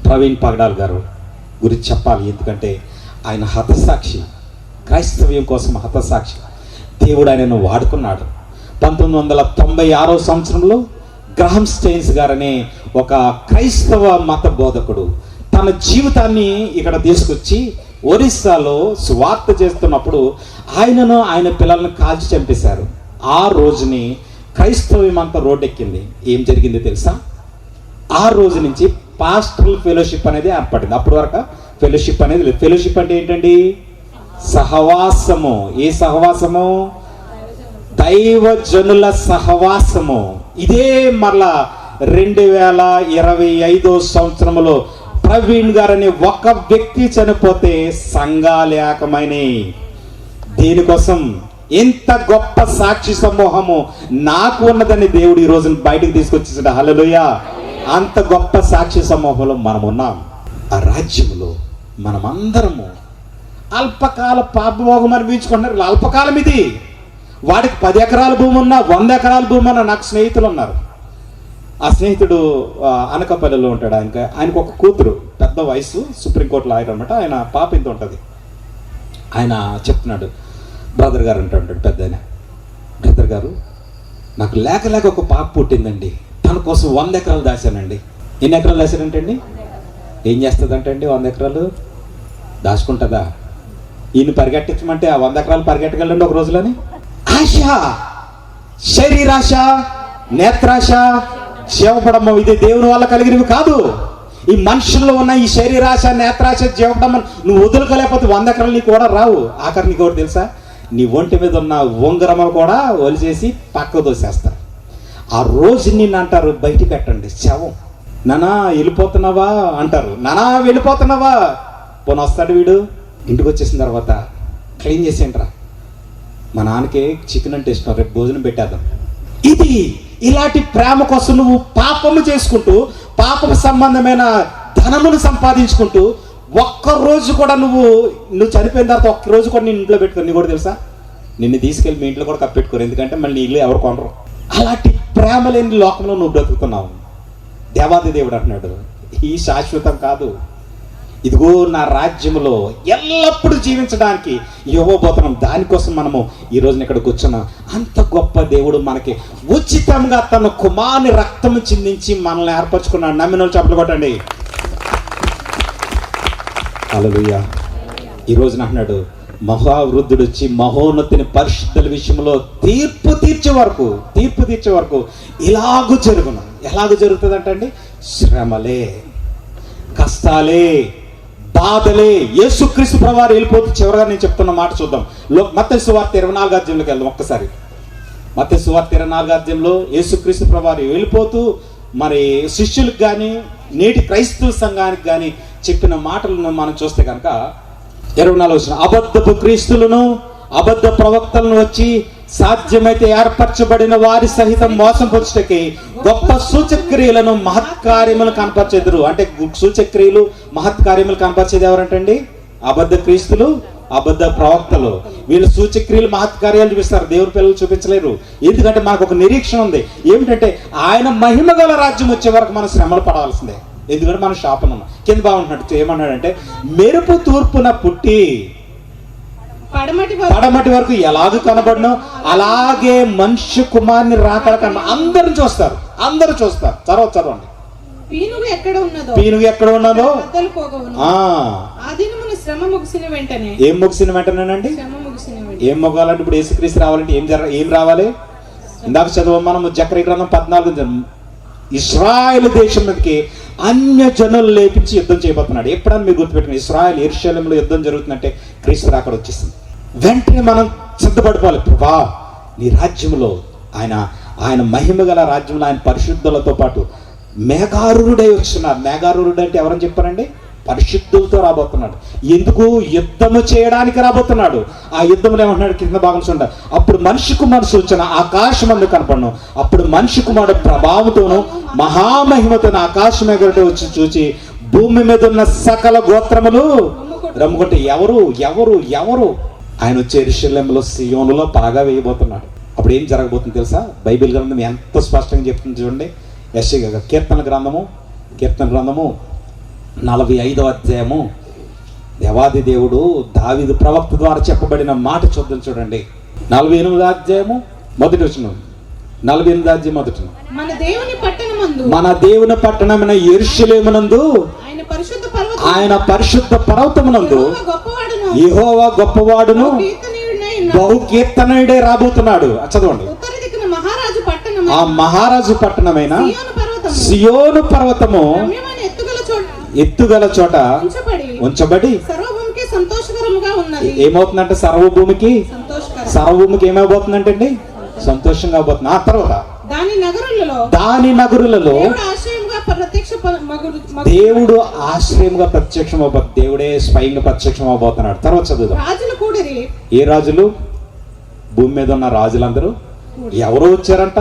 ప్రవీణ్ పగడాల్ గారు గురించి చెప్పాలి, ఎందుకంటే ఆయన హతసాక్షి, క్రైస్తవ్యం కోసం హతసాక్షి. దేవుడు ఆయనను వాడుకున్నాడు. 1996వ సంవత్సరంలో గ్రహం స్టెయిన్స్ గారనే ఒక క్రైస్తవ మత బోధకుడు తన జీవితాన్ని ఇక్కడ తీసుకొచ్చి ఒరిస్సాలో సువార్త చేస్తున్నప్పుడు ఆయనను ఆయన పిల్లలను కాల్చి చంపేశారు. ఆ రోజుని క్రైస్తవం అంతా రోడ్డెక్కింది. ఏం జరిగింది తెలుసా? ఆ రోజు నుంచి పాస్టరల్ ఫెలోషిప్ అనేది ఏర్పడింది. అప్పటి వరకు ఫెలోషిప్ అనేది లేదు. ఫెలోషిప్ అంటే ఏంటండి? సహవాసము. ఏ సహవాసము? దైవజనుల సహవాసము. ఇదే మరలా 2025 సంవత్సరంలో ప్రవీణ్ గారు అనే ఒక వ్యక్తి చనిపోతే సంఘాలు ఏకమైనవి. దేనికోసం? ఎంత గొప్ప సాక్షి సమూహము నాకు ఉన్నదని దేవుడు ఈ రోజున బయటకు తీసుకొచ్చేసాడు. హల్లెలూయా. అంత గొప్ప సాక్షి సమూహంలో మనం ఉన్నాం. ఆ రాజ్యంలో మనమందరము అల్పకాల పాపభోగం అనిపించుకుంటున్నారు. అల్పకాలం ఇది. వాడికి 10 ఎకరాల భూమి ఉన్నా, 100 ఎకరాల భూమి ఉన్నా. నాకు స్నేహితులు ఉన్నారు. ఆ స్నేహితుడు అనకాపల్లిలో ఉంటాడు. ఆయనకు ఒక కూతురు, పెద్ద వయసు, సుప్రీంకోర్టులో ఆయన అనమాట. ఆయన పాప ఇంత ఉంటుంది. ఆయన చెప్తున్నాడు, బ్రదర్ గారు అంటాడు పెద్ద ఆయన, బ్రదర్ గారు నాకు లేక లేక ఒక పాప పుట్టిందండి, తన కోసం 100 ఎకరాలు దాచానండి. ఎన్ని ఎకరాలు దాచానంటండి? ఏం చేస్తుందంటండి? 100 ఎకరాలు దాచుకుంటుందా? ఈయన పరిగెట్టించమంటే ఆ 100 ఎకరాలు పరిగెట్టగలండి ఒక రోజులని? ఆశ, శరీరాశ, నేత్రాశ, జీవపడము ఇది దేవుని వల్ల కలిగినవి కాదు. ఈ మనుషుల్లో ఉన్న ఈ శరీరాశ, నేత్రాశ, జీవపడము నువ్వు వదులుకోలేకపోతే 100 ఎకరాలు నీకు కూడా రావు. ఆఖరి నీకు ఒకటి తెలుసా? నీ ఒంటి మీద ఉన్న ఉంగరములు కూడా ఒలిచేసి పక్కకు దోసేస్తారు. ఆ రోజు నిన్ను అంటారు, బయట పెట్టండి శవం. నానా వెళ్ళిపోతున్నావా అంటారు. నానా వెళ్ళిపోతున్నావా? పోనీ వస్తాడు వీడు. ఇంటికి వచ్చేసిన తర్వాత క్లీన్ చేసేయండిరా, మా నాన్నకి చికెన్ అంటే ఇష్టం, రేపు భోజనం పెట్టేద్దాం. ఇది ఇలాంటి ప్రేమ కోసం నువ్వు పాపము చేసుకుంటూ, పాపము సంబంధమైన ధనమును సంపాదించుకుంటూ, ఒక్కరోజు కూడా నువ్వు చనిపోయిన తర్వాత ఒక్కరోజు కూడా నేను ఇంట్లో పెట్టుకో. నీ కూడా తెలుసా, నిన్ను తీసుకెళ్ళి మీ ఇంట్లో కూడా కప్పెట్టుకోరు. ఎందుకంటే మళ్ళీ నీ ఇల్లు ఎవరు కొనరు. అలాంటి ప్రేమ లేని లోకంలో నువ్వు బ్రతుకుతున్నావు. దేవాది దేవుడు అంటున్నాడు, ఈ శాశ్వతం కాదు. ఇదిగో నా రాజ్యంలో ఎల్లప్పుడూ జీవించడానికి ఇవ్వబోతున్నాం. దానికోసం మనము ఈ రోజున ఇక్కడ కూర్చున్నాం. అంత గొప్ప దేవుడు మనకి ఉచితంగా తన కుమారుని రక్తము చిందించి మనల్ని ఏర్పరచుకున్నాడు. నమ్మిన వాళ్ళు చప్పట్లు కొట్టండి. హల్లెలూయా. ఈ రోజున అంటున్నాడు, మహావృద్ధుడు వచ్చి మహోన్నతిని పరిశుద్ధుల విషయంలో తీర్పు తీర్చే వరకు ఇలాగూ జరుగును. ఎలాగూ జరుగుతుంది అంటండి? శ్రమలే, కష్టాలే, బాధలే. యేసుక్రీస్తు ప్రభువారు వెళ్ళిపోతూ చివరిగా నేను చెప్తున్న మాట చూద్దాం. మత్తయి సువార్త 24 అధ్యాయంలోకి వెళ్దాం ఒక్కసారి. మత్తయి సువార్త 24 అధ్యాయంలో యేసుక్రీస్తు ప్రభువారు వెళ్ళిపోతూ మరి శిష్యులకు కానీ నేటి క్రైస్తవ సంఘానికి కానీ చెప్పిన మాటలను మనం చూస్తే కనుక 24 వచనం, అబద్ధపు క్రీస్తులను అబద్ధ ప్రవక్తలను వచ్చి సాధ్యమైతే ఏర్పరచబడిన వారి సహితం మోసం పొచ్చుటకి గొప్ప సూచక్రియలను మహత్కార్యములు కనపరిచెదరు. అంటే సూచక్రియలు మహత్కార్యములు కనపరిచేది ఎవరంటండి? అబద్ధ క్రీస్తులు, అబద్ధ ప్రవక్తలు. వీళ్ళు సూచక్రియలు మహత్కార్యాలు చూపిస్తారు, దేవుని పిల్లలు చూపించలేరు. ఎందుకంటే మనకు ఒక నిరీక్షణ ఉంది. ఏమిటంటే ఆయన మహిమ గల రాజ్యం వచ్చే వరకు మనం శ్రమలు పడవలసిందే. ఎందుకంటే మనం శాపం ఉన్నాం. కింద బాగుంటున్నట్టు ఏమన్నాడంటే, మెరుపు తూర్పున పుట్టి పడమటి వరకు ఎలాగ కనబడను అలాగే మనుష్య కుమారుని రాకడ కన్నా అందరూ చూస్తారు. చదవండి. పీనుగు ఎక్కడ ఉన్నదో శ్రమ ముగిసిన వెంటనే. ఏం ముగిసిన వెంటనేనండి? ఏం మొగాలంటే ఇప్పుడు యేసుక్రీస్తు రావాలంటే ఏం రావాలి? ఇందాక చదువు మనం జకర్యా గ్రంథం 14. ఇశ్రాయేలు దేశం మీదకి అన్య జనులు లేపించి యుద్ధం చేయబోతున్నాడు. ఎప్పుడన్నా మీరు గుర్తుపెట్టుకుని, ఇశ్రాయేల్ యెరూషలేములో యుద్ధం జరుగుతుందంటే క్రీస్తు రాకడ వచ్చేసింది. వెంటనే మనం సిద్ధపడిపోవాలి. ప్రభా, నీ రాజ్యంలో ఆయన మహిమ గల రాజ్యంలో ఆయన పరిశుద్ధులతో పాటు మేఘారూఢుడై వస్తున్నారు. మేఘారూఢుడు అంటే ఎవరని చెప్పారండి? పరిశుద్ధులతో రాబోతున్నాడు. ఎందుకు? యుద్ధము చేయడానికి రాబోతున్నాడు. ఆ యుద్ధంలో ఏమంటున్నాడు? కింద భాగం చూడండి. అప్పుడు మనిషి కుమారు సూచన ఆకాశం అందు కనపడను. అప్పుడు మనిషి కుమారుడు ప్రభావంతోను మహామహిమతోను ఆకాశం ఎగరట వచ్చి చూచి భూమి మీద ఉన్న సకల గోత్రములు రమ్ముకుంటే ఎవరు ఆయన వచ్చే యెరూషలేములో సీయోనులో పాగా వేయబోతున్నాడు. అప్పుడు ఏం జరగబోతుంది తెలుసా? బైబిల్ గ్రంథం ఎంత స్పష్టంగా చెప్తుంది చూడండి. యెషయా కీర్తన గ్రంథము 45వ అధ్యాయము. దేవాది దేవుడు దావీదు ప్రవక్త ద్వారా చెప్పబడిన మాట చూద్దాం చూడండి. 48వ అధ్యాయము మొదటి వచనం. 48వ అధ్యాయం మొదటి వచనం. మన దేవుని పట్టణమైన యెరూషలేమునందు ఆయన పరిశుద్ధ పర్వతమునందు యెహోవా గొప్పవాడును బహు కీర్తనీయుడే రాబోతున్నాడు. చదవండి. ఆ మహారాజు పట్టణమైన సియోను పర్వతము సియోను పర్వతము రమ్యమైన ఎత్తుగల చోట ఉంచబడి సర్వభూమికి సంతోషకరముగా ఉన్నది. ఏమవుతుందంటే సర్వభూమికి ఏమైపోతుందంటే అండి సంతోషంగా పోతుంది. ఆ తర్వాత దాని నగరులలో దేవుడు ఆశ్రయంగా ప్రత్యక్షం అవబోతుంది. దేవుడే స్వయంగా ప్రత్యక్షం అవబోతున్నాడు. తర్వాత చదువుదాం. ఏ రాజులు? భూమి మీద ఉన్న రాజులందరూ ఎవరు వచ్చారంట?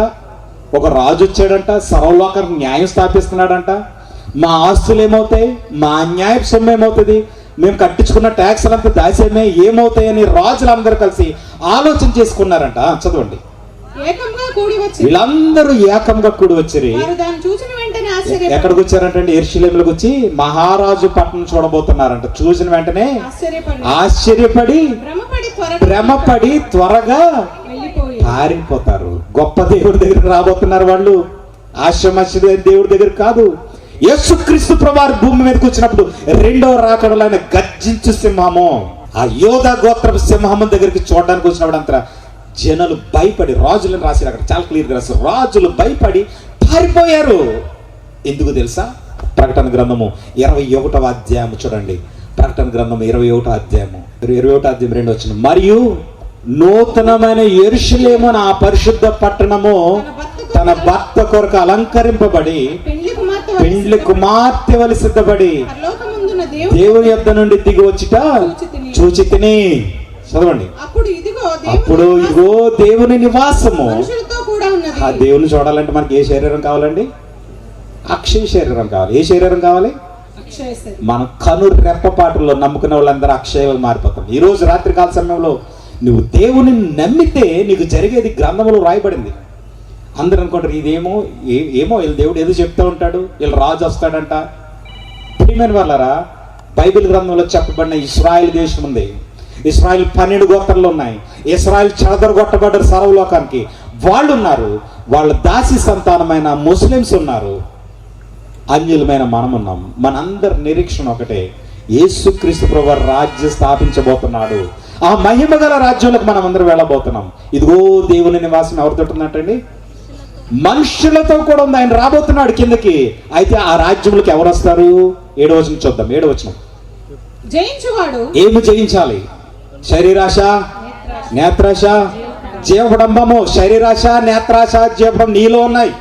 ఒక రాజు వచ్చాడంట, సర్వలోకానికి న్యాయం స్థాపిస్తున్నాడంట. మా ఆస్తులు ఏమవుతాయి, మా అన్యాయ సొమ్ము ఏమవుతుంది, మేము కట్టించుకున్న ట్యాక్స్లంతా దాసేమే ఏమవుతాయని రాజులందరూ కలిసి ఆలోచన చేసుకున్నారంట. చదవండి. వీళ్ళందరూ ఏకంగా కూడి వచ్చి ఎక్కడికి వచ్చారంటే యెరూషలేములోకి వచ్చి మహారాజు పట్టణం చూడబోతున్నారంట. చూసిన వెంటనే ఆశ్చర్యపడి భ్రమపడి త్వరగా పారిపోతారు. గొప్ప దేవుడి దగ్గరికి రాబోతున్నారు వాళ్ళు. ఆశ్రమశ్రీ దేవుడి దగ్గర కాదు. యేసుక్రీస్తు ప్రభువారు భూమి మీదకి వచ్చినప్పుడు రెండవ రాకడలో ఆయన గర్జించు సింహము, ఆ యోధా గోత్రపు సింహము దగ్గరికి చూడడానికి వచ్చినప్పుడు అంతా జనులు భయపడి, రాజులను రాశారు అక్కడ చాలా క్లియర్గా రాశారు, రాజులు భయపడి పారిపోయారు. ఎందుకు తెలుసా? ప్రకటన గ్రంథము 21వ అధ్యాయము చూడండి. ప్రకటన గ్రంథము 21వ అధ్యాయము 2 వచ్చిన మరియు నూతనమైన యెరూషలేము ఆ పరిశుద్ధ పట్టణము తన భర్త కొరకు అలంకరింపబడి పెండ్లి కుమార్తె వలె సిద్ధపడి దేవుని యొద్ద నుండి దిగి వచ్చుట చూచి తిని. చదవండి. అప్పుడు ఇదిగో దేవుని నివాసము. ఆ దేవుని చూడాలంటే మనకి ఏ శరీరం కావాలండి? అక్షయ శరీరం కావాలి. ఏ శరీరం కావాలి? మన కను రెప్పపాటులో నమ్ముకునే వాళ్ళందరూ అక్షయాలు మారిపోతాం. ఈ రోజు రాత్రికాల సమయంలో నువ్వు దేవుని నమ్మితే నీకు జరిగేది గ్రంథంలో రాయబడింది. అందరూ అనుకుంటారు ఇదేమో వీళ్ళు దేవుడు ఏదో చెప్తూ ఉంటాడు, వీళ్ళు రాజు వస్తాడంట. ప్రియమైన వాళ్ళారా, బైబిల్ గ్రంథంలో చెప్పబడిన ఇశ్రాయేల్ దేశం ఉంది. ఇశ్రాయేల్ 12 గోత్రాలు ఉన్నాయి. ఇశ్రాయేల్ చెడదొరగొట్టబడ్డారు సర్వలోకానికి. వాళ్ళు ఉన్నారు. వాళ్ళ దాసి సంతానమైన ముస్లిమ్స్ ఉన్నారు. అన్యులమైన మనం ఉన్నాం. మనందరి నిరీక్షణ ఒకటే, యేసుక్రీస్తు ప్రభువు రాజ్యం స్థాపించబోతున్నాడు. ఆ మహిమ గల రాజ్యంలోకి మనం అందరం వెళ్ళబోతున్నాం. ఇదిగో దేవుని నివాసం ఎవరితో ఉందంటండి? మనుషులతో కూడా ఉంది. ఆయన రాబోతున్నాడు కిందకి. అయితే ఆ రాజ్యంలోకి ఎవరు వస్తారు? 7వ వచనం చూద్దాం. 7వ వచనం. జయించువాడు ఏమి జయించాలి? శరీరాశ, నేత్రాశ, జీవడంబము. శరీరాశ, నేత్రాశ, జీవడం నీలో ఉన్నాయి.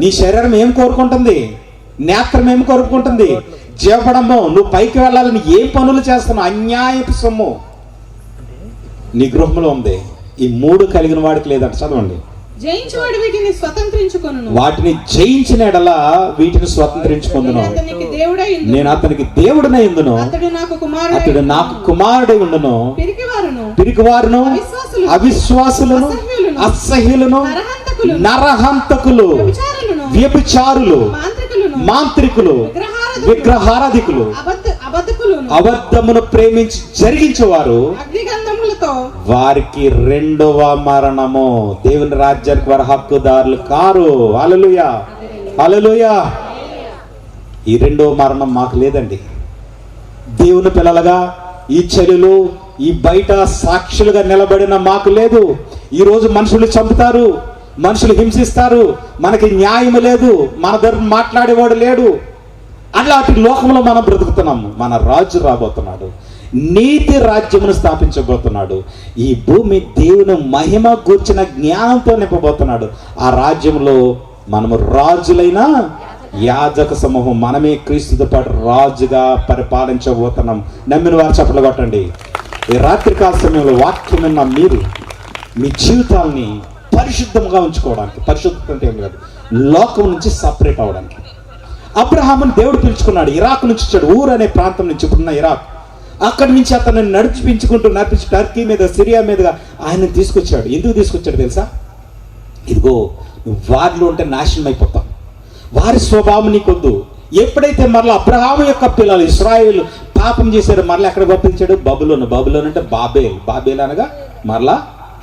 నీ శరీరం ఏం కోరుకుంటుంది? నేత్రం ఏం కోరుకుంటుంది? జీవడంబం. నువ్వు పైకి వెళ్ళాలని ఏ పనులు చేస్తున్నావు? అన్యాయపు సొమ్ము నీ గృహంలో ఉంది. ఈ 3 కలిగిన వాడికి లేదంట. చదవండి. జయించువాడు వీటిని స్వతంత్రించుకొనును. వాటిని జయించిన ఎడలా వీటిని స్వతంత్రించుకొనును. నేను అతనికి దేవుడనై ఉండును, అతడు నాకు కుమారుడై ఉండును. పిరికివారును, అవిశ్వాసులను, అసహ్యులను, నరహంతకులు, వ్యభిచారులు, మాంత్రికులు, విగ్రహారాధికులు, అబద్ధమును ప్రేమించి జరిగించేవారు వారికి 2వ మరణము. దేవుని రాజ్యానికి వారి హక్కుదారులు కారు. హల్లెలూయా, హల్లెలూయా. ఈ 2వ మరణం మాకు లేదండి. దేవుని పిల్లలుగా ఈ చర్యలు, ఈ బయట సాక్షులుగా నిలబడిన మాకు లేదు. ఈరోజు మనుషులు చంపుతారు, మనుషులు హింసిస్తారు, మనకి న్యాయం లేదు, మన దగ్గర మాట్లాడేవాడు లేడు. అలాంటి లోకంలో మనం బ్రతుకుతున్నాము. మన రాజు రాబోతున్నాడు, నీతి రాజ్యమును స్థాపించబోతున్నాడు. ఈ భూమి దేవుని మహిమ గూర్చిన జ్ఞానంతో నింపబోతున్నాడు. ఆ రాజ్యంలో మనము రాజులైన యాజక సమూహం, మనమే క్రీస్తుతో పాటు రాజుగా పరిపాలించబోతున్నాం. నమ్మిన వారు చప్పట్లు కొట్టండి. ఈ రాత్రికాల సమయంలో వాక్యం విన్న మీరు మీ జీవితాన్ని పరిశుద్ధంగా ఉంచుకోవడానికి, పరిశుద్ధత అంటే ఏం కాదు, లోకం నుంచి సపరేట్ అవడానికి. అబ్రహాముని దేవుడు పిలుచుకున్నాడు. ఇరాక్ నుంచి వచ్చాడు, ఊరు అనే ప్రాంతం నుంచి, ఇప్పుడున్న ఇరాక్. అక్కడి నుంచి అతన్ని నడిపించి టర్కీ మీద, సిరియా మీదుగా ఆయన తీసుకొచ్చాడు. ఎందుకు తీసుకొచ్చాడు తెలుసా? ఇదిగో నువ్వు వారిలో ఉంటే నాశనం అయిపోతావు, వారి స్వభావం నీకొద్దు. ఎప్పుడైతే మరలా అబ్రహాము యొక్క పిల్లలు ఇశ్రాయేల్ పాపం చేశారు, మరలా ఎక్కడ పంపించాడు? బబులోను. బబులోను అంటే బాబేల్. బాబేల్ అనగా మరలా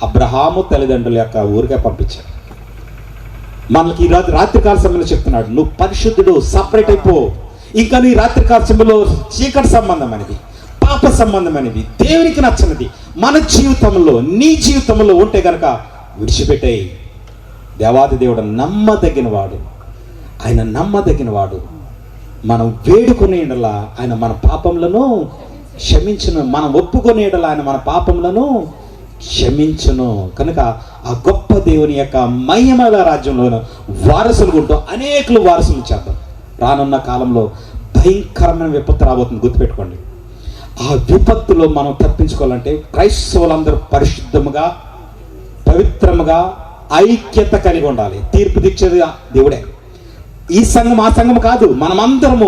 అబ్రహాము తల్లిదండ్రుల యొక్క ఊరికే పంపించాడు. మనకి ఈ రాత్రికాల సమయంలో చెప్తున్నాడు, నువ్వు పరిశుద్ధుడు, సపరేట్ అయిపో. ఇంకా నీ రాత్రికాల సమయంలో చీకటి సంబంధం అనేది, పాప సంబంధం అనేది, దేవునికి నచ్చనిది మన జీవితంలో, నీ జీవితంలో ఉంటే గనక విడిచిపెట్టాయి. దేవాది దేవుడు నమ్మదగిన వాడు, ఆయన నమ్మదగిన వాడు. మనం వేడుకునే యెడల ఆయన మన పాపములను క్షమించును, మనం ఒప్పుకునే యెడల ఆయన మన పాపములను క్షమించును. కనుక ఆ గొప్ప దేవుని యొక్క మహిమల రాజ్యంలో వారసులు ఉంటూ అనేకులు వారసులు చేద్దాం. రానున్న కాలంలో భయంకరమైన విపత్తు రాబోతుంది, గుర్తుపెట్టుకోండి. ఆ విపత్తులో మనం తప్పించుకోవాలంటే క్రైస్తవులందరూ పరిశుద్ధముగా, పవిత్రముగా, ఐక్యత కలిగి ఉండాలి. తీర్పు తెచ్చేది దేవుడే. ఈ సంఘం ఆ సంఘం కాదు, మనమందరము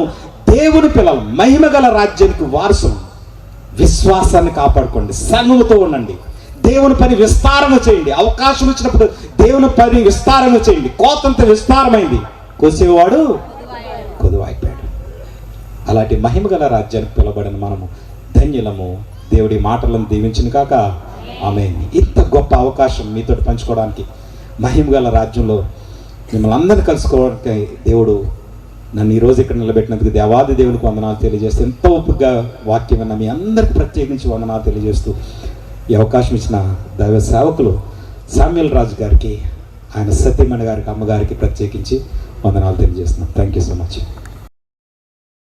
దేవుని పిల్లలు, మహిమగల రాజ్యానికి వారసులు. విశ్వాసాన్ని కాపాడుకోండి, సంఘముతో ఉండండి, దేవుని పని విస్తారము చేయండి. అవకాశం వచ్చినప్పుడు దేవుని పని విస్తారము చేయండి. కోతంత విస్తారమైంది, కోసేవాడు కొదువైపోయాడు. అలాంటి మహిమగల రాజ్యానికి పిలబడిన మనము ధన్యులము. దేవుడి మాటలను దీవించిన కాక ఆమేన్. ఇంత గొప్ప అవకాశం మీతో పంచుకోవడానికి, మహిమగల రాజ్యంలో మిమ్మల్ని అందరినీ కలుసుకోవడానికి దేవుడు నన్ను ఈరోజు ఇక్కడ నిలబెట్టినందుకు దేవాది దేవునికి వందనాలు తెలియజేస్తూ, ఎంతో ఓపికగా వాక్యం విన్న మీ అందరికీ ప్రత్యేకించి వందనాలు తెలియజేస్తూ, ఈ అవకాశం ఇచ్చిన దైవ సేవకులు శామ్యూల్ రాజు గారికి, ఆయన సత్యమణి గారికి, అమ్మగారికి ప్రత్యేకించి వందనాలు తెలియజేస్తున్నాను. Thank you so much.